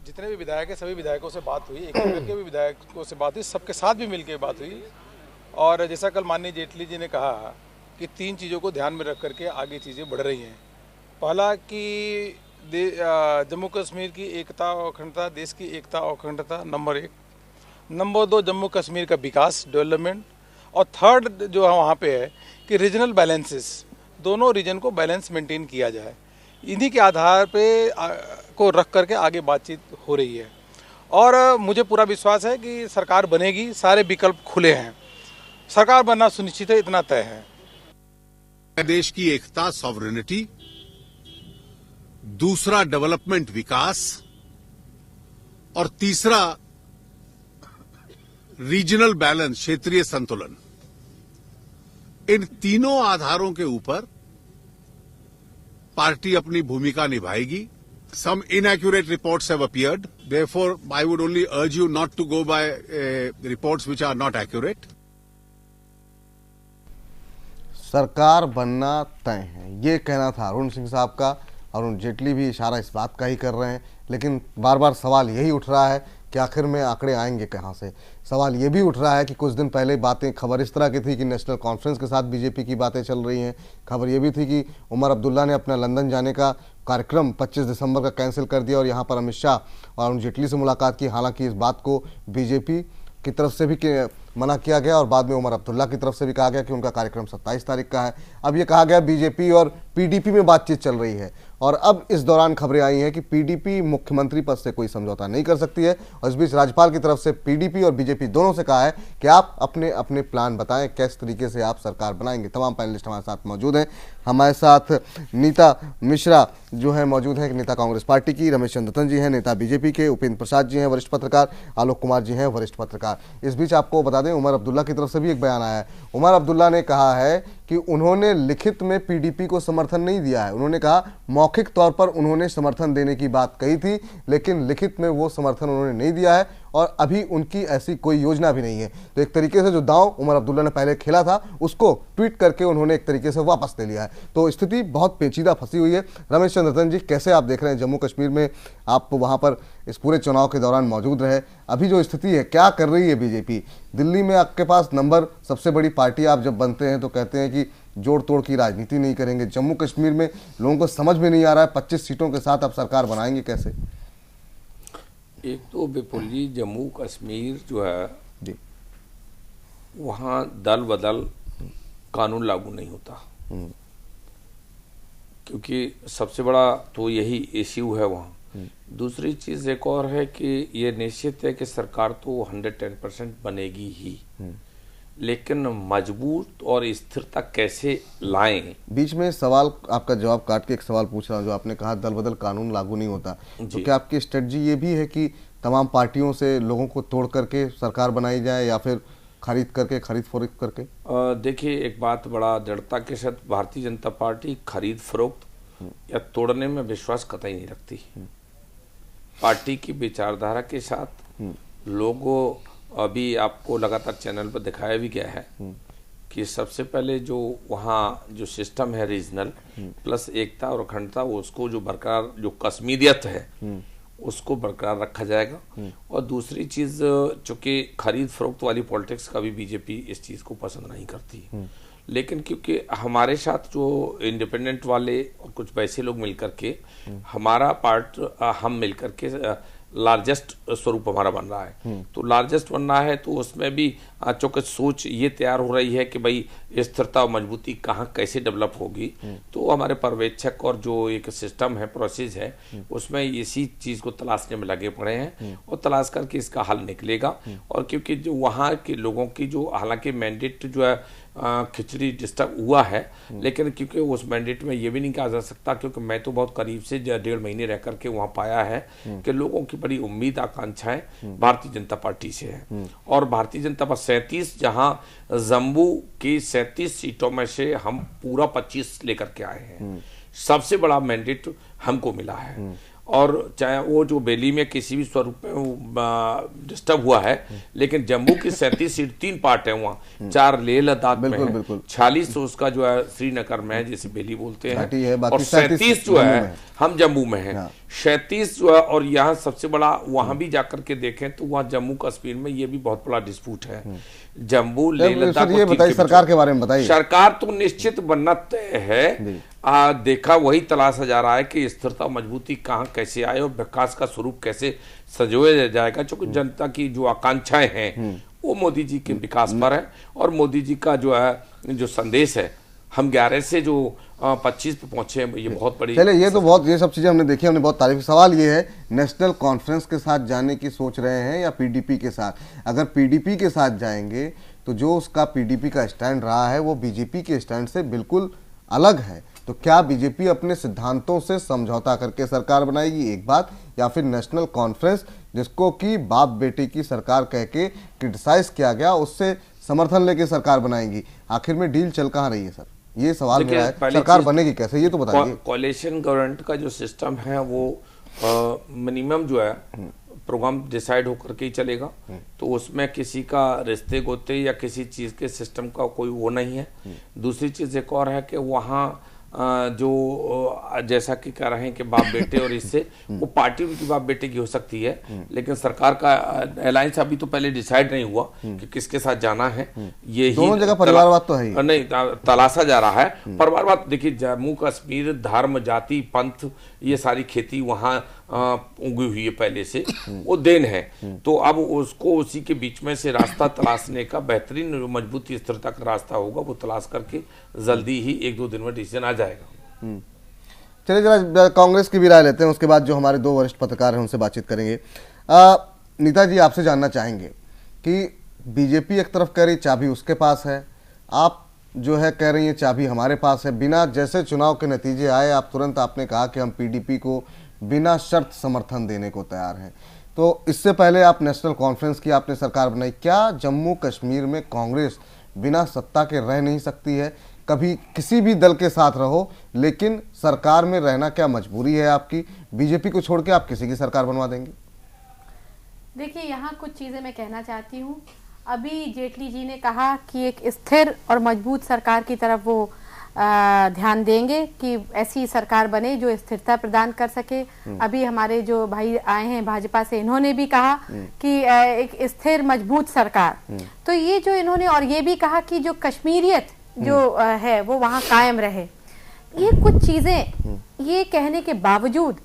जितने भी विधायक हैं सभी विधायकों से बात हुई, एक करके भी विधायकों से बात हुई, सबके साथ भी मिलकर बात हुई। और जैसा कल माननीय जेटली जी ने कहा कि 3 चीज़ों को ध्यान में रख करके आगे चीज़ें बढ़ रही हैं। पहला कि जम्मू कश्मीर की एकता और अखंडता, देश की एकता और अखंडता नंबर 1। नंबर 2 जम्मू कश्मीर का विकास, डेवलपमेंट। और थर्ड जो है वहाँ पे है कि रीजनल बैलेंसेस, दोनों रीजन को बैलेंस मेंटेन किया जाए। इन्हीं के आधार पे को रख करके आगे बातचीत हो रही है और मुझे पूरा विश्वास है कि सरकार बनेगी। सारे विकल्प खुले हैं, सरकार बनना सुनिश्चित है, इतना तय है। देश की एकता, सॉवरेनिटी, दूसरा डेवलपमेंट, विकास, और तीसरा रीजनल बैलेंस, क्षेत्रीय संतुलन। इन तीनों आधारों के ऊपर पार्टी अपनी भूमिका निभाएगी। Some inaccurate reports have appeared. Therefore, I would only urge you not to go by reports which are not accurate. सरकार बनना तय है, ये कहना था अरुण सिंह साहब का। अरुण जेटली भी इशारा इस बात का ही कर रहे हैं, लेकिन बार बार सवाल यही उठ रहा है कि आखिर में आंकड़े आएंगे कहाँ से। सवाल ये भी उठ रहा है कि कुछ दिन पहले खबर इस तरह की थी कि नेशनल कॉन्फ्रेंस के साथ बीजेपी की बातें चल रही हैं। खबर ये भी थी कि उमर अब्दुल्ला ने अपना लंदन जाने का कार्यक्रम 25 दिसंबर का कैंसिल कर दिया और यहाँ पर अमित शाह और अरुण जेटली से मुलाकात की। हालांकि इस बात को बीजेपी की तरफ से भी मना किया गया और बाद में उमर अब्दुल्ला की तरफ से भी कहा गया कि उनका कार्यक्रम 27 तारीख का है। अब ये कहा गया बीजेपी और पीडीपी में बातचीत चल रही है और अब इस दौरान खबरें आई हैं कि पीडीपी मुख्यमंत्री पद से कोई समझौता नहीं कर सकती है और इस बीच राज्यपाल की तरफ से पीडीपी और बीजेपी दोनों से कहा है कि आप अपने अपने प्लान बताएं, किस तरीके से आप सरकार बनाएंगे। तमाम पैनलिस्ट हमारे साथ मौजूद हैं। हमारे साथ नीता मिश्रा जो है मौजूद हैं, नेता कांग्रेस पार्टी की, रमेश चंद्र रतन जी हैं नेता बीजेपी के, उपेंद्र प्रसाद जी हैं वरिष्ठ पत्रकार, आलोक कुमार जी हैं वरिष्ठ पत्रकार। इस बीच आपको बता दें उमर अब्दुल्ला की तरफ से भी एक बयान आया है। उमर अब्दुल्ला ने कहा है कि उन्होंने लिखित में पीडीपी को समर्थन नहीं दिया है। उन्होंने कहा मौखिक तौर पर उन्होंने समर्थन देने की बात कही थी, लेकिन लिखित में वो समर्थन उन्होंने नहीं दिया है और अभी उनकी ऐसी कोई योजना भी नहीं है। तो एक तरीके से जो दांव उमर अब्दुल्ला ने पहले खेला था उसको ट्वीट करके उन्होंने एक तरीके से वापस ले लिया है। तो स्थिति बहुत पेचीदा फंसी हुई है। रमेश चंद्र रतन जी, कैसे आप देख रहे हैं जम्मू कश्मीर में, आप वहाँ पर इस पूरे चुनाव के दौरान मौजूद रहे, अभी जो स्थिति है क्या कर रही है बीजेपी? दिल्ली में आपके पास नंबर, सबसे बड़ी पार्टी आप जब बनते हैं तो कहते हैं कि जोड़ तोड़ की राजनीति नहीं करेंगे। जम्मू कश्मीर में लोगों को समझ में नहीं आ रहा है 25 सीटों के साथ आप सरकार बनाएंगे कैसे? एक तो विपुल जी, जम्मू कश्मीर जो है जी, वहाँ दल बदल कानून लागू नहीं होता, क्योंकि सबसे बड़ा तो यही इश्यू है वहाँ। दूसरी चीज एक और है कि ये निश्चित है कि सरकार तो 110% बनेगी ही, लेकिन मजबूत और स्थिरता कैसे लाएं? बीच में सवाल, आपका जवाब काट के एक सवाल पूछ रहा हूँ। जो आपने कहा दल बदल कानून लागू नहीं होता, तो क्या आपकी स्ट्रेटजी ये भी है कि तमाम पार्टियों से लोगों को तोड़ करके सरकार बनाई जाए या फिर खरीद करके, खरीद फरोख्त करके? देखिए, एक बात बड़ा दृढ़ता के साथ भारतीय जनता पार्टी खरीद फरोख्त या तोड़ने में विश्वास कतई नहीं रखती। पार्टी की विचारधारा के साथ लोगों, अभी आपको लगातार चैनल पर दिखाया भी गया है कि सबसे पहले जो वहाँ जो सिस्टम है रीजनल प्लस एकता और अखंडता, उसको जो बरकरार, जो कश्मीरियत है उसको बरकरार रखा जाएगा। और दूसरी चीज, चूंकि खरीद फरोख्त वाली पॉलिटिक्स का भी बीजेपी इस चीज को पसंद नहीं करती, लेकिन क्योंकि हमारे साथ जो इंडिपेंडेंट वाले और कुछ वैसे लोग मिलकर के, हमारा पार्ट, हम मिलकर के लार्जेस्ट स्वरूप हमारा बन रहा है। तो लार्जेस्ट बन रहा है तो उसमें भी चौकस सोच ये तैयार हो रही है कि भाई स्थिरता और मजबूती कहाँ कैसे डेवलप होगी। तो हमारे पर्यवेक्षक और जो एक सिस्टम है, प्रोसेस है, उसमें इसी चीज को तलाशने में लगे पड़े हैं और तलाश करके इसका हल निकलेगा। और क्योंकि जो वहाँ के लोगों की जो, हालांकि मैंडेट जो है खिचड़ी डिस्टर्ब हुआ है, लेकिन क्योंकि उस मैंडेट में ये भी नहीं कहा जा सकता, क्योंकि मैं तो बहुत करीब से 1.5 महीने रह करके वहाँ पाया है कि लोगों की बड़ी उम्मीद आकांक्षाएं भारतीय जनता पार्टी से है। और भारतीय जनता पार्टी 37, जहां जम्मू की 37 सीटों में से हम पूरा 25 लेकर के आए हैं, सबसे बड़ा मैंडेट हमको मिला है। और चाहे वो जो बेली में किसी भी स्वरूप में डिस्टर्ब हुआ है, लेकिन जम्मू की 37 सीट, 3 पार्ट है वहाँ, 4 लेह लद्दाख में है, 46 उसका जो है श्रीनगर में है, जिसे बेली बोलते हैं, और 37 जो है हम जम्मू में है। 37 जो है, और यहाँ सबसे बड़ा, वहां भी जाकर के देखें तो वहाँ जम्मू कश्मीर में ये भी बहुत बड़ा डिस्प्यूट है। जम्मू लेह लद्दाख, ये बताइए सरकार के बारे में बताइए। सरकार तो निश्चित बनना तय है। देखा वही तलाशा जा रहा है कि स्थिरता मजबूती कहाँ कैसे आए और विकास का स्वरूप कैसे सजोया जाएगा, क्योंकि जनता की जो आकांक्षाएं हैं वो मोदी जी के विकास पर है। और मोदी जी का जो है, जो संदेश है, हम 11 से जो 25 पे पहुंचे, ये बहुत बड़ी। चलिए, ये तो बहुत, ये सब चीजें हमने देखी, हमने बहुत तारीफ। सवाल ये है, नेशनल कॉन्फ्रेंस के साथ जाने की सोच रहे हैं या पीडीपी के साथ? अगर पीडीपी के साथ जाएंगे तो जो उसका पीडीपी का स्टैंड रहा है वो बीजेपी के स्टैंड से बिल्कुल अलग है। तो क्या बीजेपी अपने सिद्धांतों से समझौता करके सरकार बनाएगी, एक बात, या फिर नेशनल कॉन्फ्रेंस जिसको कि बाप बेटे की सरकार कह के क्रिटिसाइज किया गया, उससे समर्थन लेके सरकार बनाएंगी? आखिर में डील चल कहाँ रही है सर? ये सवाल मेरा है, सरकार बनेगी कैसे, ये तो बताइए। कोalition गवर्नमेंट का जो सिस्टम है वो मिनिमम जो है प्रोग्राम डिसाइड होकर के ही चलेगा। तो उसमें किसी का रिश्ते गोते या किसी चीज के सिस्टम का कोई वो नहीं है। दूसरी चीज एक और है कि वहाँ जो जैसा कि कह रहे हैं कि बाप बेटे, और इससे वो पार्टी उनकी बाप बेटे की हो सकती है, लेकिन सरकार का अलायंस अभी तो पहले डिसाइड नहीं हुआ कि किसके साथ जाना है। ये दोनों जगह परिवारवाद तो है ही नहीं, तलाशा जा रहा है परिवारवाद। देखिए, जम्मू कश्मीर धर्म, जाति, पंथ, ये सारी खेती वहाँ उगी हुई है पहले से, वो देन है। तो अब उसको उसी के बीच में से रास्ता तलाशने का, बेहतरीन मजबूती स्थिरता का रास्ता होगा, वो तलाश करके जल्दी ही 1-2 दिन में डिसीजन आ जाएगा। चलिए जरा कांग्रेस की भी राय लेते हैं, उसके बाद जो हमारे 2 वरिष्ठ पत्रकार हैं उनसे बातचीत करेंगे। नीता जी, आपसे जानना चाहेंगे कि बीजेपी एक तरफ कह रही चाबी उसके पास है, आप जो है कह रही है चाबी हमारे पास है। बिना, जैसे चुनाव के नतीजे आए, आप तुरंत आपने कहा कि हम पीडीपी को बिना शर्त समर्थन देने को तैयार हैं। तो इससे पहले आप नेशनल कॉन्फ्रेंस की आपने सरकार बनाई, क्या जम्मू कश्मीर में कांग्रेस बिना सत्ता के रह नहीं सकती है? कभी किसी भी दल के साथ रहो, लेकिन सरकार में रहना क्या मजबूरी है आपकी? बीजेपी को छोड़ के आप किसी की सरकार बनवा देंगे? देखिए, यहाँ कुछ चीजें मैं कहना चाहती हूँ। अभी जेटली जी ने कहा कि एक स्थिर और मजबूत सरकार की तरफ वो ध्यान देंगे कि ऐसी सरकार बने जो स्थिरता प्रदान कर सके। अभी हमारे जो भाई आए हैं भाजपा से, इन्होंने भी कहा कि एक स्थिर मजबूत सरकार, तो ये जो इन्होंने और ये भी कहा कि जो कश्मीरियत जो है वो वहाँ कायम रहे। ये कुछ चीजें ये कहने के बावजूद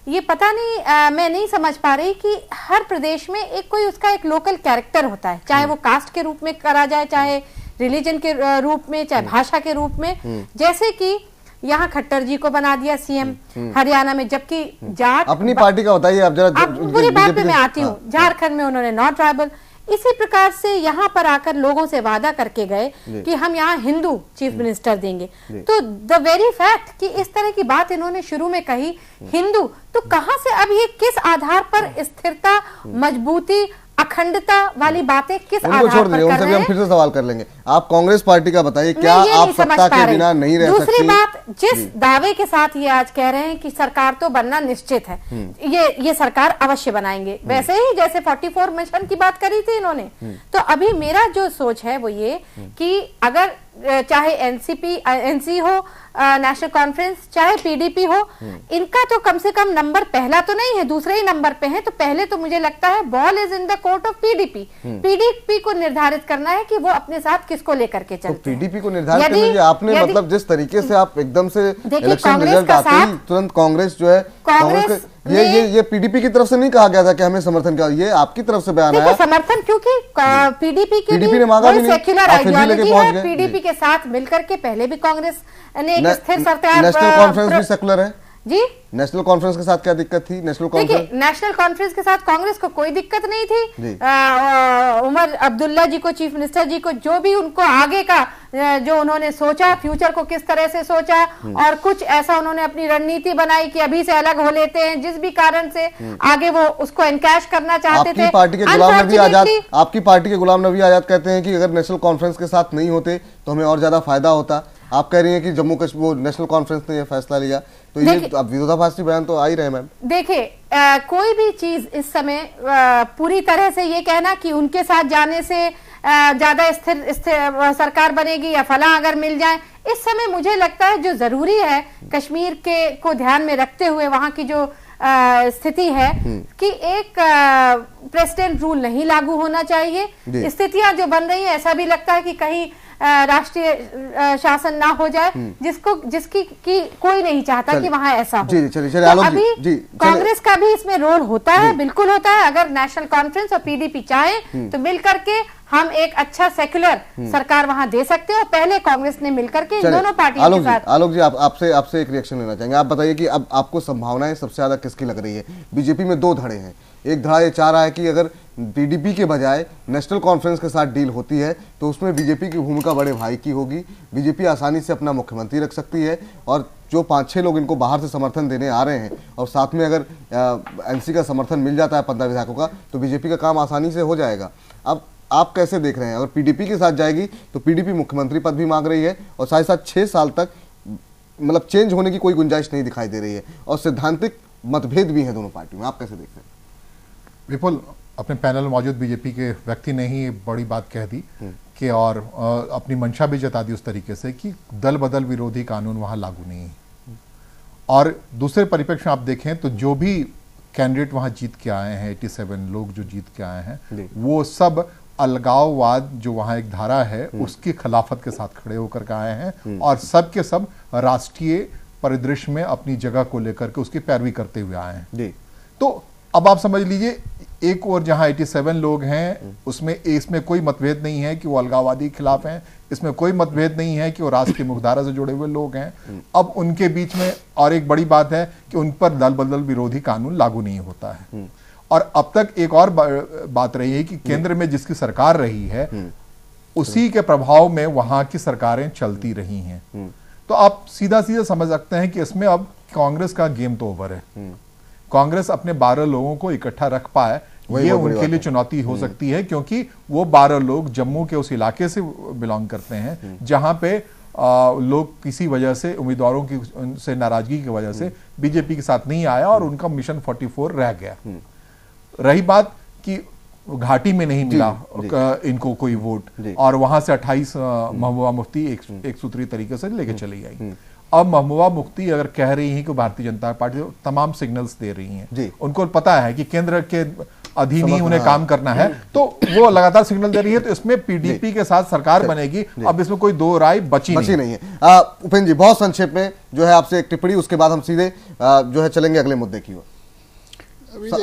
ये पता नहीं मैं नहीं समझ पा रही कि हर प्रदेश में एक कोई उसका एक लोकल कैरेक्टर होता है, चाहे वो कास्ट के रूप में करा जाए, चाहे रिलीजन के रूप में, चाहे भाषा के रूप में। जैसे कि यहाँ खट्टर जी को बना दिया सीएम हरियाणा में, जबकि जाट अपनी पार्टी का बताइए आप जरा। पूरी बात पे मैं आती हूँ। झारखंड में उन्होंने नॉन ट्राइबल, इसी प्रकार से यहाँ पर आकर लोगों से वादा करके गए कि हम यहाँ हिंदू चीफ मिनिस्टर देंगे। तो द वेरी फैक्ट कि इस तरह की बात इन्होंने शुरू में कही, हिंदू, तो कहां से अब ये किस आधार पर स्थिरता, मजबूती, अखंडता वाली बातें किस आधार पर कर रहे हैं? उनसे भी हम फिर से सवाल कर लेंगे। आप कांग्रेस पार्टी का बताइए, क्या आप सत्ता के बिना नहीं रह सकती? दूसरी बात, जिस दावे के साथ ये आज कह रहे हैं कि सरकार तो बनना निश्चित है, ये सरकार अवश्य बनाएंगे, वैसे ही जैसे 44 मिशन की बात करी थी इन्होंने। तो अभी मेरा जो सोच है वो ये कि अगर चाहे एनसी हो, नेशनल कॉन्फ्रेंस, चाहे पीडीपी हो, इनका तो कम से कम नंबर पहला तो नहीं है, दूसरे ही नंबर पे है। तो पहले तो मुझे लगता है ball is in the court of PDP. PDP को निर्धारित करना है कि वो अपने साथ किसको लेकर के चलते हैं। तो पीडीपी को निर्धारित करने के आपने मतलब जिस तरीके से आप एकदम से इलेक्शन रिजल्ट आते ही तुरंत कांग्रेस जो है, कांग्रेस ये पीडीपी की तरफ से नहीं कहा गया था कि हमें समर्थन किया, ये आपकी तरफ से बयान आया समर्थन, क्योंकि पीडीपी ने मांगा भी नहीं, सेक्युलर आइडियोलॉजी है। पीडीपी के साथ मिलकर के पहले भी कांग्रेस ने एक स्थिर सरकार, नेशनल कॉन्फ्रेंस भी सेक्युलर है जी। नेशनल कॉन्फ्रेंस के साथ क्या दिक्कत थी? नेशनल कॉन्फ्रेंस के साथ कांग्रेस को कोई दिक्कत नहीं थी। उमर अब्दुल्ला जी को, चीफ मिनिस्टर जी को, जो भी उनको आगे का जो उन्होंने सोचा, फ्यूचर को किस तरह से सोचा, और कुछ ऐसा उन्होंने अपनी रणनीति बनाई कि अभी से अलग हो लेते हैं, जिस भी कारण से आगे वो उसको एनकैश करना चाहते थे। आपकी पार्टी के गुलाम नबी आजाद कहते हैं कि अगर नेशनल कॉन्फ्रेंस के साथ नहीं होते तो हमें और ज्यादा फायदा होता। आप कह रही हैं कि जम्मू कश्मीर नेशनल कॉन्फ्रेंस ने यह फैसला लिया, तो ये अब विरोधाभासी बयान तो आ ही रहे। मैम देखिए, कोई भी चीज इस समय पूरी तरह से ये कहना कि उनके साथ जाने से ज्यादा स्थिर सरकार बनेगी या फला अगर मिल जाए, इस समय मुझे लगता है जो जरूरी है कश्मीर के को ध्यान में रखते हुए वहां की जो स्थिति है कि एक प्रेसिडेंट रूल नहीं लागू होना चाहिए। स्थितियां जो बन रही है, ऐसा भी लगता है कि कहीं राष्ट्रीय शासन ना हो जाए, जिसकी कोई नहीं चाहता कि वहां ऐसा हो। तो अभी कांग्रेस का भी इसमें रोल होता है, बिल्कुल होता है। अगर नेशनल कॉन्फ्रेंस और पीडीपी चाहे तो मिलकर के हम एक अच्छा सेक्युलर सरकार वहां दे सकते हैं, और पहले कांग्रेस ने मिलकर के दोनों पार्टियों के साथ। आलोक जी, आपसे एक रिएक्शन लेना चाहेंगे। आप बताइए कि अब आपको संभावनाएं सबसे ज्यादा किसकी लग रही है? बीजेपी में दो धड़े हैं। एक धड़ा ये चाह रहा है कि अगर पीडीपी के बजाय नेशनल कॉन्फ्रेंस के साथ डील होती है तो उसमें बीजेपी की भूमिका बड़े भाई की होगी, बीजेपी आसानी से अपना मुख्यमंत्री रख सकती है, और जो 5-6 लोग इनको बाहर से समर्थन देने आ रहे हैं, और साथ में अगर एनसी का समर्थन मिल जाता है 15 विधायकों का, तो बीजेपी का काम आसानी से हो जाएगा। अब आप कैसे देख रहे हैं? अगर पीडीपी के साथ जाएगी तो पीडीपी मुख्यमंत्री पद भी मांग रही है, और साथ ही साथ 6 साल तक मतलब चेंज होने की कोई गुंजाइश नहीं दिखाई दे रही है, और सैद्धांतिक मतभेद भी है दोनों पार्टियों में। आप कैसे देख रहे हैं? विपुल, अपने पैनल में मौजूद बीजेपी के व्यक्ति ने ही बड़ी बात कह दी कि और अपनी मंशा भी जता दी उस तरीके से कि दल बदल विरोधी कानून वहां लागू नहीं है। और दूसरे परिप्रेक्ष्य में आप देखें तो जो भी कैंडिडेट वहां जीत के आए हैं, 87 लोग जो जीत के आए हैं, वो सब अलगाववाद जो वहां एक धारा है उसकी खिलाफत के साथ खड़े होकर के आए हैं, और सब के सब राष्ट्रीय परिदृश्य में अपनी जगह को लेकर के उसकी पैरवी करते हुए आए हैं। तो अब आप समझ लीजिए, एक और जहां 87 लोग हैं उसमें इसमें कोई मतभेद नहीं है कि वो अलगाववादी के खिलाफ हैं, इसमें कोई मतभेद नहीं है कि वो राष्ट्रीय मुखधारा से जुड़े हुए लोग हैं। अब उनके बीच में और एक बड़ी बात है कि उन पर दल बदल विरोधी कानून लागू नहीं होता है। और अब तक एक और बात रही है कि केंद्र में जिसकी सरकार रही है उसी के प्रभाव में वहां की सरकारें चलती रही हैं। तो आप सीधा सीधा समझ सकते हैं कि इसमें अब कांग्रेस का गेम तो ओवर है। कांग्रेस अपने 12 लोगों को इकट्ठा रख पाए, ये उनके लिए चुनौती हो सकती है, क्योंकि वो 12 लोग जम्मू के उस इलाके से बिलोंग करते हैं जहां पे लोग किसी वजह से, उम्मीदवारों की से नाराजगी की वजह से बीजेपी के साथ नहीं आया और उनका मिशन 44 रह गया। रही बात कि घाटी में नहीं मिला इनको कोई वोट और वहां से 28 महबूबा मुफ्ती एक सूत्री तरीके से लेके चली आई। अब महबूबा मुफ्ती अगर कह रही है कि भारतीय जनता पार्टी तमाम सिग्नल्स दे रही हैं, उनको पता है कि केंद्र के अधीन ही उन्हें काम करना है, तो वो लगातार सिग्नल दे रही है, तो इसमें पीडीपी के साथ सरकार बनेगी। अब इसमें कोई दो राय बची नहीं है। उपेंद्र जी, बहुत संक्षेप में जो है आपसे एक टिप्पणी, उसके बाद हम सीधे जो है चलेंगे अगले मुद्दे की ओर।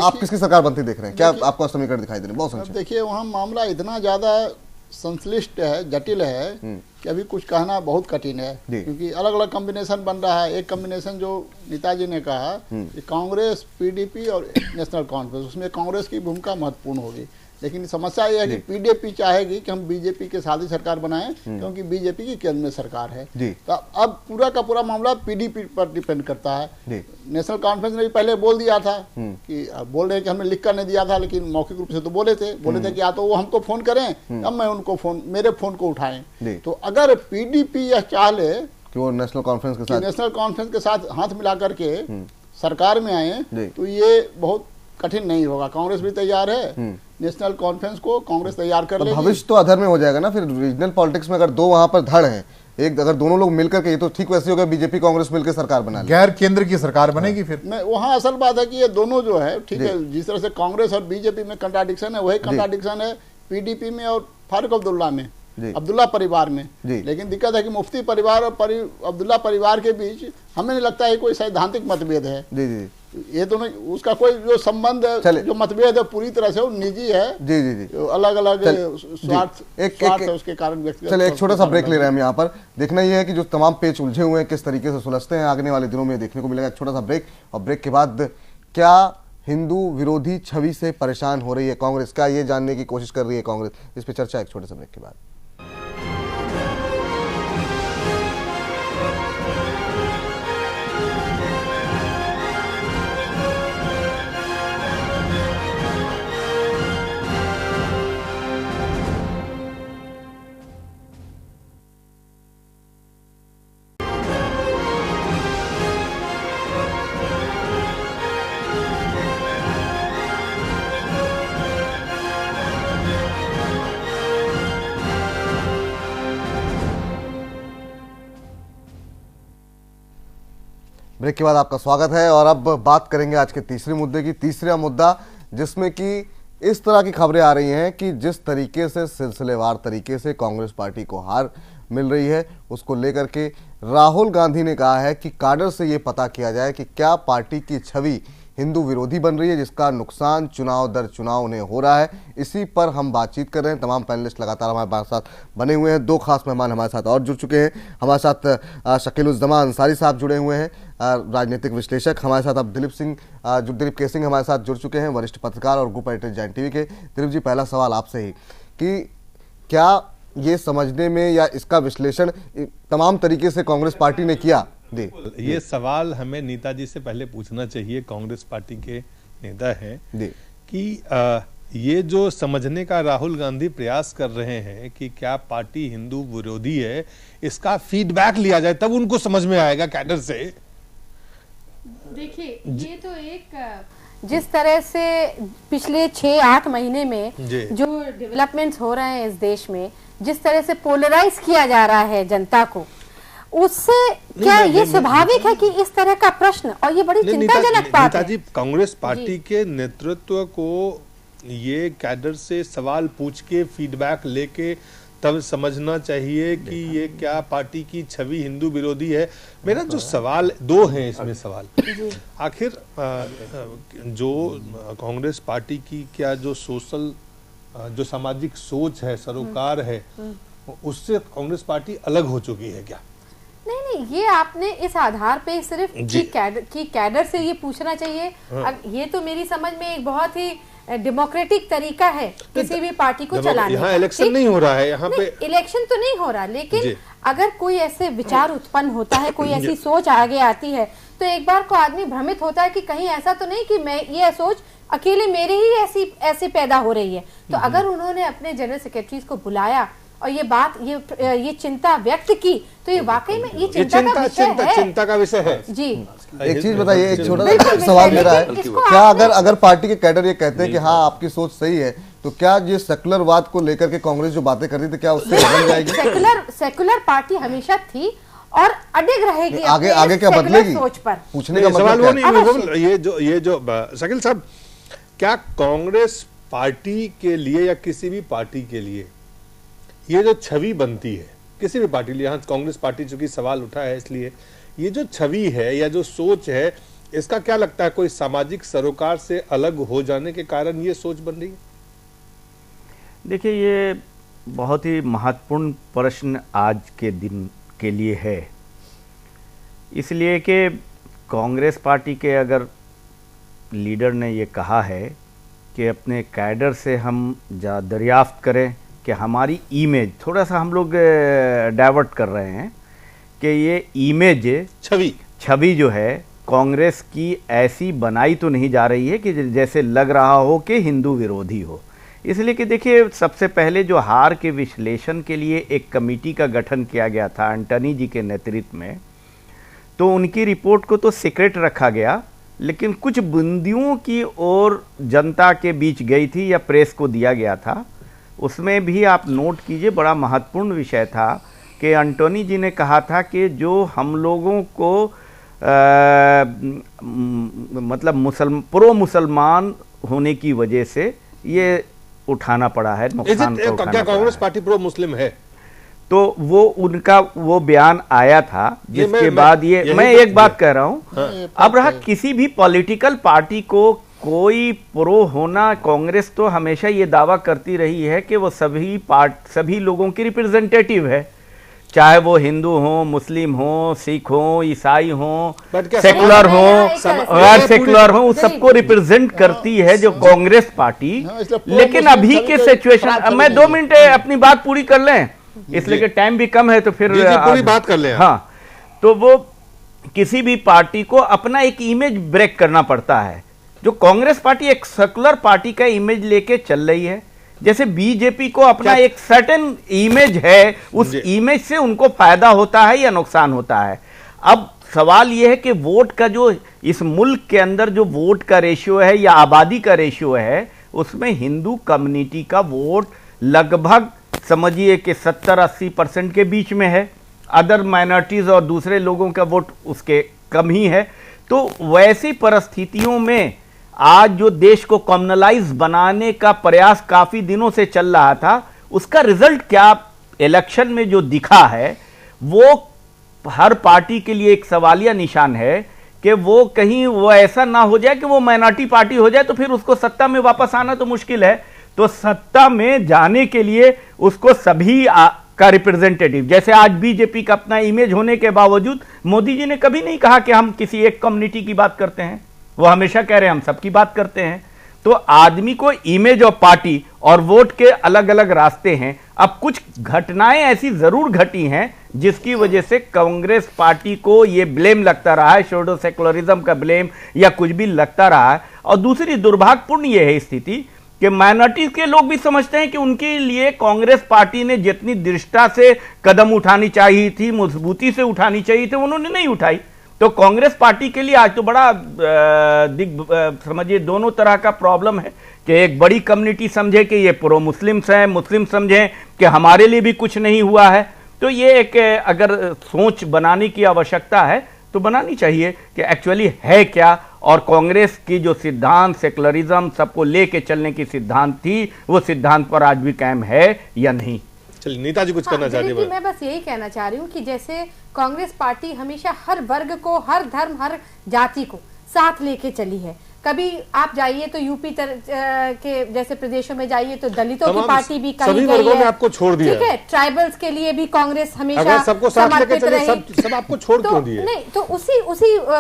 आप किसकी सरकार बनती देख रहे हैं, क्या आपको समीकरण दिखाई दे रहे हैं? बहुत संक्षेप। देखिए, वहाँ मामला इतना ज्यादा संश्लिष्ट है, जटिल है कि अभी कुछ कहना बहुत कठिन है, क्योंकि अलग अलग कॉम्बिनेशन बन रहा है। एक कॉम्बिनेशन जो नेताजी ने कहा कि कांग्रेस, पीडीपी और नेशनल कॉन्फ्रेंस, उसमें कांग्रेस की भूमिका महत्वपूर्ण होगी। लेकिन समस्या यह है कि पीडीपी चाहेगी कि हम बीजेपी के साथ ही सरकार बनाएं, क्योंकि बीजेपी की केंद्र में सरकार है। तो अब पूरा का पूरा मामला पीडीपी पर डिपेंड करता है। नेशनल कॉन्फ्रेंस ने भी पहले बोल दिया था कि बोल रहे कि हमने लिख कर नहीं दिया था, लेकिन मौखिक रूप से तो बोले थे कि या तो वो हमको फोन करें, अब मैं उनको मेरे फोन को उठाएं। तो अगर पीडीपी यह चाह ले कि वो नेशनल कॉन्फ्रेंस के साथ हाथ मिला करके सरकार में आए, तो ये बहुत कठिन नहीं होगा। कांग्रेस भी तैयार है, नेशनल कॉन्फ्रेंस को कांग्रेस तैयार कर लेगी। भविष्य तो अधर में हो जाएगा ना फिर रीजनल पॉलिटिक्स में। अगर दो वहां पर धड़ हैं, एक अगर दोनों लोग मिलकर के, ये तो ठीक वैसे होगा बीजेपी कांग्रेस मिलकर सरकार बना ले, गैर केंद्र की सरकार बनेगी फिर। नहीं, वहाँ असल बात है कि ये दोनों जो है, ठीक है, जिस तरह से कांग्रेस और बीजेपी में कंट्राडिक्शन है, वही कंट्राडिक्शन है पीडीपी में और फारूक अब्दुल्ला में, अब्दुल्ला परिवार में। लेकिन दिक्कत है कि मुफ्ती परिवार और अब्दुल्ला परिवार के बीच हमें नहीं लगता है कोई सैद्धांतिक मतभेद है। ये दोनों, उसका कोई जो संबंध है, जो मतभेद है, पूरी तरह से वो निजी है। अलग अलग स्वार्थ है उसके कारण व्यक्तिगत। चलिए एक छोटा सा ब्रेक ले रहे हैं हम यहाँ पर। देखना ये है कि जो तमाम पेच उलझे हुए हैं किस तरीके से सुलझते हैं, आने वाले दिनों में देखने को मिलेगा। एक छोटा सा ब्रेक, और ब्रेक के बाद क्या हिंदू विरोधी छवि से परेशान हो रही है कांग्रेस, क्या ये जानने की कोशिश कर रही है कांग्रेस, इस पर चर्चा एक छोटे से ब्रेक के बाद। ब्रेक के बाद आपका स्वागत है, और अब बात करेंगे आज के तीसरे मुद्दे की। तीसरा मुद्दा जिसमें कि इस तरह की खबरें आ रही हैं कि जिस तरीके से सिलसिलेवार तरीके से कांग्रेस पार्टी को हार मिल रही है, उसको लेकर के राहुल गांधी ने कहा है कि काडर से ये पता किया जाए कि क्या पार्टी की छवि हिंदू विरोधी बन रही है, जिसका नुकसान चुनाव दर चुनाव उन्हें हो रहा है। इसी पर हम बातचीत कर रहे हैं। तमाम पैनलिस्ट लगातार हमारे साथ बने हुए हैं। दो खास मेहमान हमारे साथ और जुड़ चुके हैं। हमारे साथ शकीलुज़्ज़मा अंसारी साहब जुड़े हुए हैं, राजनीतिक विश्लेषक। हमारे साथ अब दिलीप के सिंह हमारे साथ जुड़ चुके हैं, वरिष्ठ पत्रकार और ग्रुप एडिटर जैन टीवी के। दिलीप जी, पहला सवाल आपसे ही कि क्या ये समझने में या इसका विश्लेषण तमाम तरीके से कांग्रेस पार्टी ने किया? ये सवाल हमें नेताजी से पहले पूछना चाहिए, कांग्रेस पार्टी के नेता हैं, कि ये जो समझने का राहुल गांधी प्रयास कर रहे हैं कि क्या पार्टी हिंदू विरोधी है, इसका फीडबैक लिया जाए तब उनको समझ में आएगा कैडर से। देखिए, ये तो एक जिस तरह से पिछले 6-8 महीने में जो डेवलपमेंट्स हो रहे हैं इस देश में, जिस तरह से पोलराइज किया जा रहा है जनता को, उससे क्या ये स्वाभाविक है कि इस तरह का प्रश्न, और ये बड़ी चिंताजनक बात है। नेताजी, कांग्रेस पार्टी के नेतृत्व को ये कैडर से सवाल पूछ के फीडबैक लेके तब समझना चाहिए कि ये क्या पार्टी की छवि हिंदू विरोधी है। मेरा जो सवाल, दो हैं इसमें सवाल। आखिर जो कांग्रेस पार्टी की क्या जो सोशल, जो सामाजिक सोच है, सरोकार है, उससे कांग्रेस पार्टी अलग हो चुकी है क्या? नहीं, ये आपने इस आधार पे सिर्फ कैडर से ये पूछना चाहिए। ये तो मेरी समझ में एक बहुत ही डेमोक्रेटिक तरीका है किसी भी पार्टी को चलाने। यहाँ इलेक्शन नहीं हो रहा है, यहाँ पे इलेक्शन तो नहीं हो रहा, लेकिन अगर कोई ऐसे विचार उत्पन्न होता है, कोई ऐसी सोच आगे आती है, तो एक बार को आदमी भ्रमित होता है कि कहीं ऐसा तो नहीं कि मैं ये सोच अकेले मेरे ही ऐसी पैदा हो रही है। तो अगर उन्होंने अपने जनरल सेक्रेटरीज को बुलाया और ये बात ये चिंता व्यक्त की, तो ये वाकई में ये चिंता का विषय है जी। एक चीज बताइए, एक छोटा सा सवाल मेरा है, क्या अगर पार्टी के कैडर ये कहते हैं कि हाँ आपकी सोच सही है, तो क्या ये सेकुलरवाद को लेकर के कांग्रेस जो बातें कर रही थी क्या उससे बदल जाएगी? सेकुलर पार्टी हमेशा थी और अडिग रहेगी आगे क्या बदलेगी सोच पर। पूछने का सवाल वो मतलब नहीं, ये जो शकील साहब, क्या कांग्रेस पार्टी के लिए या किसी भी पार्टी के लिए ये जो छवि बनती है, किसी भी पार्टी लिए, यहाँ कांग्रेस पार्टी चूंकि सवाल उठा है इसलिए, ये जो छवि है या जो सोच है, इसका क्या लगता है कोई सामाजिक सरोकार से अलग हो जाने के कारण ये सोच बन रही है? देखिए, ये बहुत ही महत्वपूर्ण प्रश्न आज के दिन के लिए है, इसलिए कि कांग्रेस पार्टी के अगर लीडर ने ये कहा है कि अपने कैडर से हम दरियाफ्त करें कि हमारी इमेज, थोड़ा सा हम लोग डाइवर्ट कर रहे हैं कि ये इमेज छवि जो है कांग्रेस की ऐसी बनाई तो नहीं जा रही है कि जैसे लग रहा हो कि हिंदू विरोधी हो। इसलिए कि देखिए, सबसे पहले जो हार के विश्लेषण के लिए एक कमेटी का गठन किया गया था एंटनी जी के नेतृत्व में, तो उनकी रिपोर्ट को तो सीक्रेट रखा गया, लेकिन कुछ बिंदुओं की ओर जनता के बीच गई थी या प्रेस को दिया गया था। उसमें भी आप नोट कीजिए, बड़ा महत्वपूर्ण विषय था कि एंटनी जी ने कहा था कि जो हम लोगों को मतलब प्रो मुसलमान होने की वजह से ये उठाना पड़ा है, नुकसान को उठाना क्या कांग्रेस पार्टी प्रो मुस्लिम है? तो वो उनका वो बयान आया था, जिसके बाद ये मैं एक बात कह रहा हूं, अब रहा किसी भी पॉलिटिकल पार्टी को कोई प्रो होना, कांग्रेस तो हमेशा ये दावा करती रही है कि वो सभी लोगों की रिप्रेजेंटेटिव है, चाहे वो हिंदू हो, मुस्लिम हो, सिख हो, ईसाई हो, सेकुलर हो, गैर सेकुलर हो, उस सबको रिप्रेजेंट करती है जो कांग्रेस पार्टी। लेकिन अभी के सिचुएशन, मैं 2 मिनट अपनी बात पूरी कर लें, इसलिए कि टाइम भी कम है, तो फिर पूरी बात कर लें। हाँ, तो वो किसी भी पार्टी को अपना एक इमेज ब्रेक करना पड़ता है। जो कांग्रेस पार्टी एक सेकुलर पार्टी का इमेज लेके चल रही है, जैसे बीजेपी को अपना एक सर्टेन इमेज है, उस इमेज से उनको फायदा होता है या नुकसान होता है। अब सवाल यह है कि वोट का जो इस मुल्क के अंदर जो वोट का रेशियो है या आबादी का रेशियो है, उसमें हिंदू कम्युनिटी का वोट लगभग समझिए कि 70-80% के बीच में है, अदर माइनॉरिटीज और दूसरे लोगों का वोट उसके कम ही है। तो वैसी परिस्थितियों में आज जो देश को कम्युनलाइज बनाने का प्रयास काफी दिनों से चल रहा था, उसका रिजल्ट क्या इलेक्शन में जो दिखा है, वो हर पार्टी के लिए एक सवालिया निशान है कि वो कहीं वो ऐसा ना हो जाए कि वो माइनॉरिटी पार्टी हो जाए तो फिर उसको सत्ता में वापस आना तो मुश्किल है। तो सत्ता में जाने के लिए उसको सभी का रिप्रेजेंटेटिव, जैसे आज बीजेपी का अपना इमेज होने के बावजूद मोदी जी ने कभी नहीं कहा कि हम किसी एक कम्युनिटी की बात करते हैं, वो हमेशा कह रहे हैं हम सबकी बात करते हैं। तो आदमी को इमेज और पार्टी और वोट के अलग अलग रास्ते हैं। अब कुछ घटनाएं ऐसी जरूर घटी हैं जिसकी वजह से कांग्रेस पार्टी को ये ब्लेम लगता रहा है, शोडो सेकुलरिज्म का ब्लेम या कुछ भी लगता रहा है। और दूसरी दुर्भाग्यपूर्ण ये है स्थिति कि माइनॉरिटीज के लोग भी समझते हैं कि उनके लिए कांग्रेस पार्टी ने जितनी दृढ़ता से कदम उठानी चाहिए थी, मजबूती से उठानी चाहिए थी, उन्होंने नहीं उठाई। तो कांग्रेस पार्टी के लिए आज तो बड़ा समझिए दोनों तरह का प्रॉब्लम है कि एक बड़ी कम्युनिटी समझे कि ये प्रो मुस्लिम्स हैं, मुस्लिम समझें कि हमारे लिए भी कुछ नहीं हुआ है। तो ये एक अगर सोच बनाने की आवश्यकता है तो बनानी चाहिए कि एक्चुअली है क्या, और कांग्रेस की जो सिद्धांत सेकुलरिज्म सबको लेके चलने की सिद्धांत थी, वो सिद्धांत पर आज भी कायम है या नहीं। चलिए नीता जी कुछ करना चाहती है। मैं बस यही कहना चाह रही हूँ कि जैसे कांग्रेस पार्टी हमेशा हर वर्ग को, हर धर्म, हर जाति को साथ लेके चली है। कभी आप जाइए तो यूपी के जैसे प्रदेशों में जाइए तो दलितों की पार्टी भी कहीं सभी वर्गों ने आपको छोड़ दिया, ठीक है। ट्राइबल्स के लिए भी कांग्रेस हमेशा अगर सबको साथ लेके चले, सब आपको छोड़ क्यों दिए? नहीं, तो उसी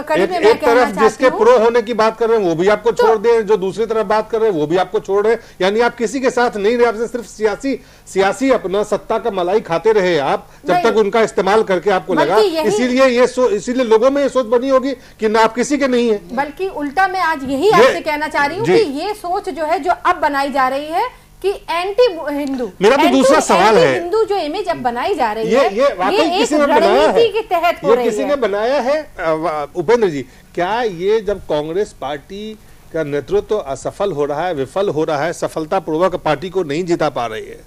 कड़ी में मैं कहना चाहती हूं, जिसके प्रो होने की बात कर रहे हैं वो भी आपको छोड़ दे, जो दूसरी तरफ बात कर रहे हैं वो भी आपको छोड़ रहे हैं। यानी आप किसी के साथ नहीं रहे, आपसे सिर्फ सियासी अपना सत्ता का मलाई खाते रहे आप, जब तक उनका इस्तेमाल करके आपको लगा। इसीलिए लोगों में ये सोच बनी होगी कि ना आप किसी के नहीं है। बल्कि उल्टा मैं आज यही आपसे कहना चाह रही हूँ कि ये सोच जो है, जो अब बनाई जा रही है कि एंटी हिंदू, मेरा तो दूसरा सवाल है, हिंदू जो इमेज अब बनाई जा रही है ये वाकई किसी ने बनाया है, के तहत हो रही है, किसी ने बनाया है। उपेंद्र जी, क्या ये जब कांग्रेस पार्टी का नेतृत्व असफल हो रहा है, विफल हो रहा है, सफलतापूर्वक पार्टी को नहीं जिता पा रही है,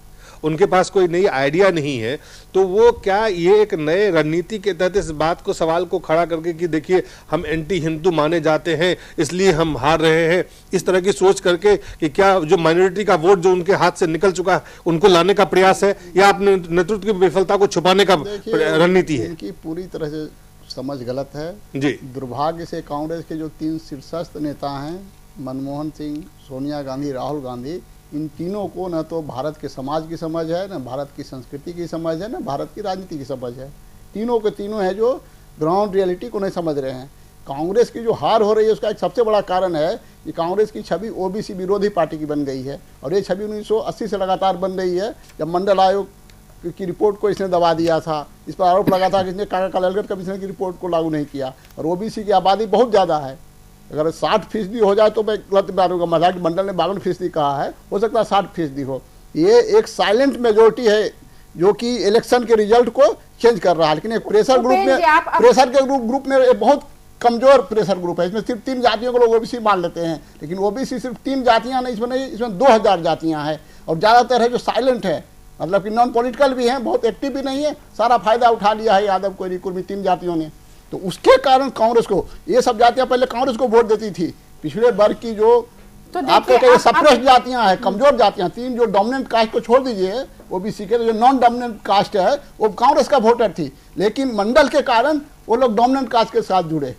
उनके पास कोई नई आइडिया नहीं है, तो वो क्या ये एक नए रणनीति के तहत इस बात को, सवाल को खड़ा करके कि देखिए हम एंटी हिंदू माने जाते हैं इसलिए हम हार रहे हैं, इस तरह की सोच करके कि क्या जो माइनॉरिटी का वोट जो उनके हाथ से निकल चुका है उनको लाने का प्रयास है, या अपने नेतृत्व की विफलता को छुपाने का रणनीति है? इनकी पूरी तरह से समझ गलत है जी। दुर्भाग्य से कांग्रेस के जो 3 शीर्षस्थ नेता हैं, मनमोहन सिंह, सोनिया गांधी, राहुल गांधी, इन तीनों को न तो भारत के समाज की समझ है, न भारत की संस्कृति की समझ है, न भारत की राजनीति की समझ है। तीनों के तीनों हैं जो ग्राउंड रियलिटी को नहीं समझ रहे हैं। कांग्रेस की जो हार हो रही है उसका एक सबसे बड़ा कारण है कि कांग्रेस की छवि ओबीसी विरोधी पार्टी की बन गई है, और ये छवि 1980 से लगातार बन रही है। जब मंडल आयोग की रिपोर्ट को इसने दबा दिया था, इस पर आरोप लगा था कि इसने काका कालेलकर कमीशन की रिपोर्ट को लागू नहीं किया, और ओबीसी की आबादी बहुत ज़्यादा है। अगर 60% हो जाए तो मैं गलत मानूंगा, मजाक मंडल ने 52% कहा है, हो सकता है 60% हो। ये एक साइलेंट मेजोरिटी है जो कि इलेक्शन के रिजल्ट को चेंज कर रहा है, लेकिन एक प्रेशर ग्रुप में, प्रेशर के ग्रुप में एक बहुत कमजोर प्रेशर ग्रुप है। इसमें सिर्फ 3 जातियों को लोग ओबीसी मान लेते हैं, लेकिन ओबीसी सिर्फ 3 जातियां नहीं, इसमें 2000 जातियां हैं, और ज़्यादातर है जो साइलेंट है, मतलब कि नॉन पॉलिटिकल भी हैं, बहुत एक्टिव भी नहीं है, सारा फायदा उठा लिया है यादव कोयरी कुर्मी 3 जातियों ने। तो उसके कारण कांग्रेस को, ये सब जातियां पहले कांग्रेस को वोट देती थी, पिछड़े वर्ग की जो तो आपके सप्रेस जातियां हैं, कमजोर जातियां, 3 जो डोमिनेंट कास्ट को छोड़ दीजिए ओबीसी के, तो जो नॉन डोमिनेंट कास्ट है वो कांग्रेस का वोटर थी, लेकिन मंडल के कारण वो लोग डोमिनेंट कास्ट के साथ जुड़े,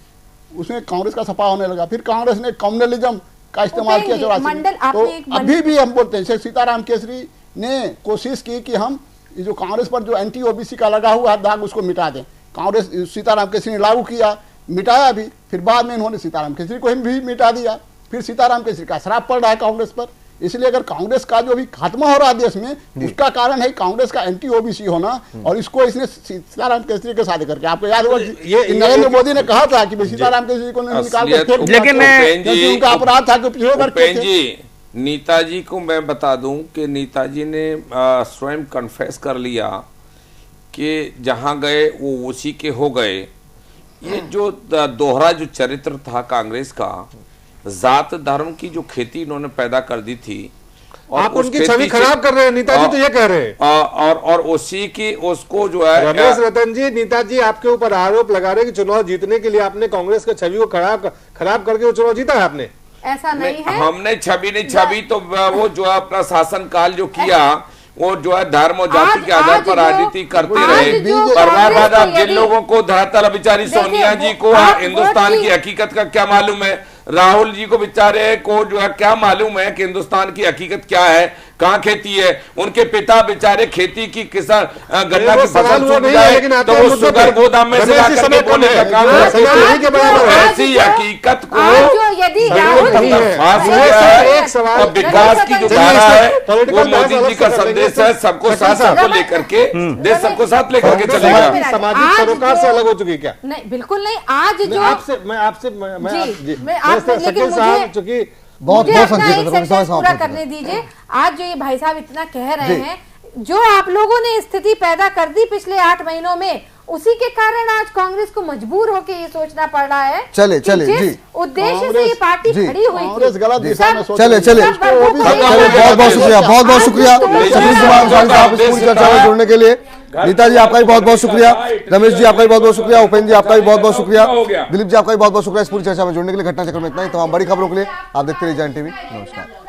उसमें कांग्रेस का सफा होने लगा। फिर कांग्रेस ने कम्युनलिज्म का इस्तेमाल किया 84। तो अभी भी हम बोलते हैं, सीताराम केसरी ने कोशिश की कि हम ये जो कांग्रेस पर जो एंटी ओबीसी का लगा हुआ है दाग उसको मिटा दें। कांग्रेस सीताराम केसरी ने लागू किया, मिटाया भी, फिर बाद में इन्होंने सीताराम केसरी को भी मिटा दिया, फिर सीताराम केसरी का श्राप पड़ रहा है कांग्रेस पर। इसलिए अगर कांग्रेस का जो भी खात्मा हो रहा है देश में, उसका कारण है कांग्रेस का एंटी ओबीसी होना, और इसको इसने सीताराम केसरी के साथ करके, आपको याद होगा नरेंद्र मोदी ने कहा था कि सीताराम केसरी को निकाल के, लेकिन उनका अपराध था कि पिछड़े वर्ग के थे। नेताजी को मैं बता दूं कि नेताजी ने स्वयं कन्फेस कर लिया कि जहां गए वो उसी के हो गए। ये जो दोहरा जो चरित्र था कांग्रेस का, जात धर्म की जो खेती इन्होंने पैदा कर दी थी, और आप उनकी छवि खराब कर रहे हैं, नेताजी तो ये कह रहे हैं, और उसी की उसको जो है रमेश रतन जी, नेताजी आपके ऊपर आरोप लगा रहे हैं कि चुनाव जीतने के लिए आपने कांग्रेस की छवि को खराब करके वो चुनाव जीता है आपने। ऐसा नहीं है, हमने छवि तो वो जो है अपना शासन काल जो किया वो जो है धर्म और जाति के आधार पर राजनीति करते रहे। पर बाद अब जिन लोगों को धरातल बेचारी सोनिया जी को हिंदुस्तान की हकीकत का क्या मालूम है, राहुल जी को बेचारे को जो है क्या मालूम है कि हिंदुस्तान की हकीकत क्या है, कहाँ खेती है। उनके पिता बेचारे खेती की किसान गन्ना की फसल सूख जाए तो वो शुगर गोदाम में से लाकर के बोले का काम ऐसी हकीकत को विकास की जो धारा है वो मोदी जी का संदेश है, सबको साथ लेकर के देश सबको साथ लेकर के चलेगा। सामाजिक सरोकार से अलग हो चुकी क्या? नहीं, बिल्कुल नहीं। आज जो चूंकि बहुत पूरा करने दीजिए। आज जो ये भाई साहब इतना कह रहे हैं, जो आप लोगों ने स्थिति पैदा कर दी पिछले 8 महीनों में, उसी के कारण आज कांग्रेस को मजबूर होकर ये सोचना पड़ रहा है। चले जी, उद्देश्य से ये पार्टी खड़ी हुई थी, गलत दिशा में चले बहुत बहुत शुक्रिया, बहुत बहुत शुक्रिया चर्चा में जुड़ने के लिए। नेताजी आपका भी बहुत बहुत शुक्रिया, रमेश जी आपका भी बहुत बहुत शुक्रिया, उपेंद्र जी आपका भी बहुत बहुत शुक्रिया, दिलीप जी आपका भी बहुत बहुत शुक्रिया इस पूरी चर्चा में जुड़ने के लिए। घटना चक्र में इतना ही। तमाम बड़ी खबरों के लिए आप देखते रहिए जन टीवी। नमस्कार।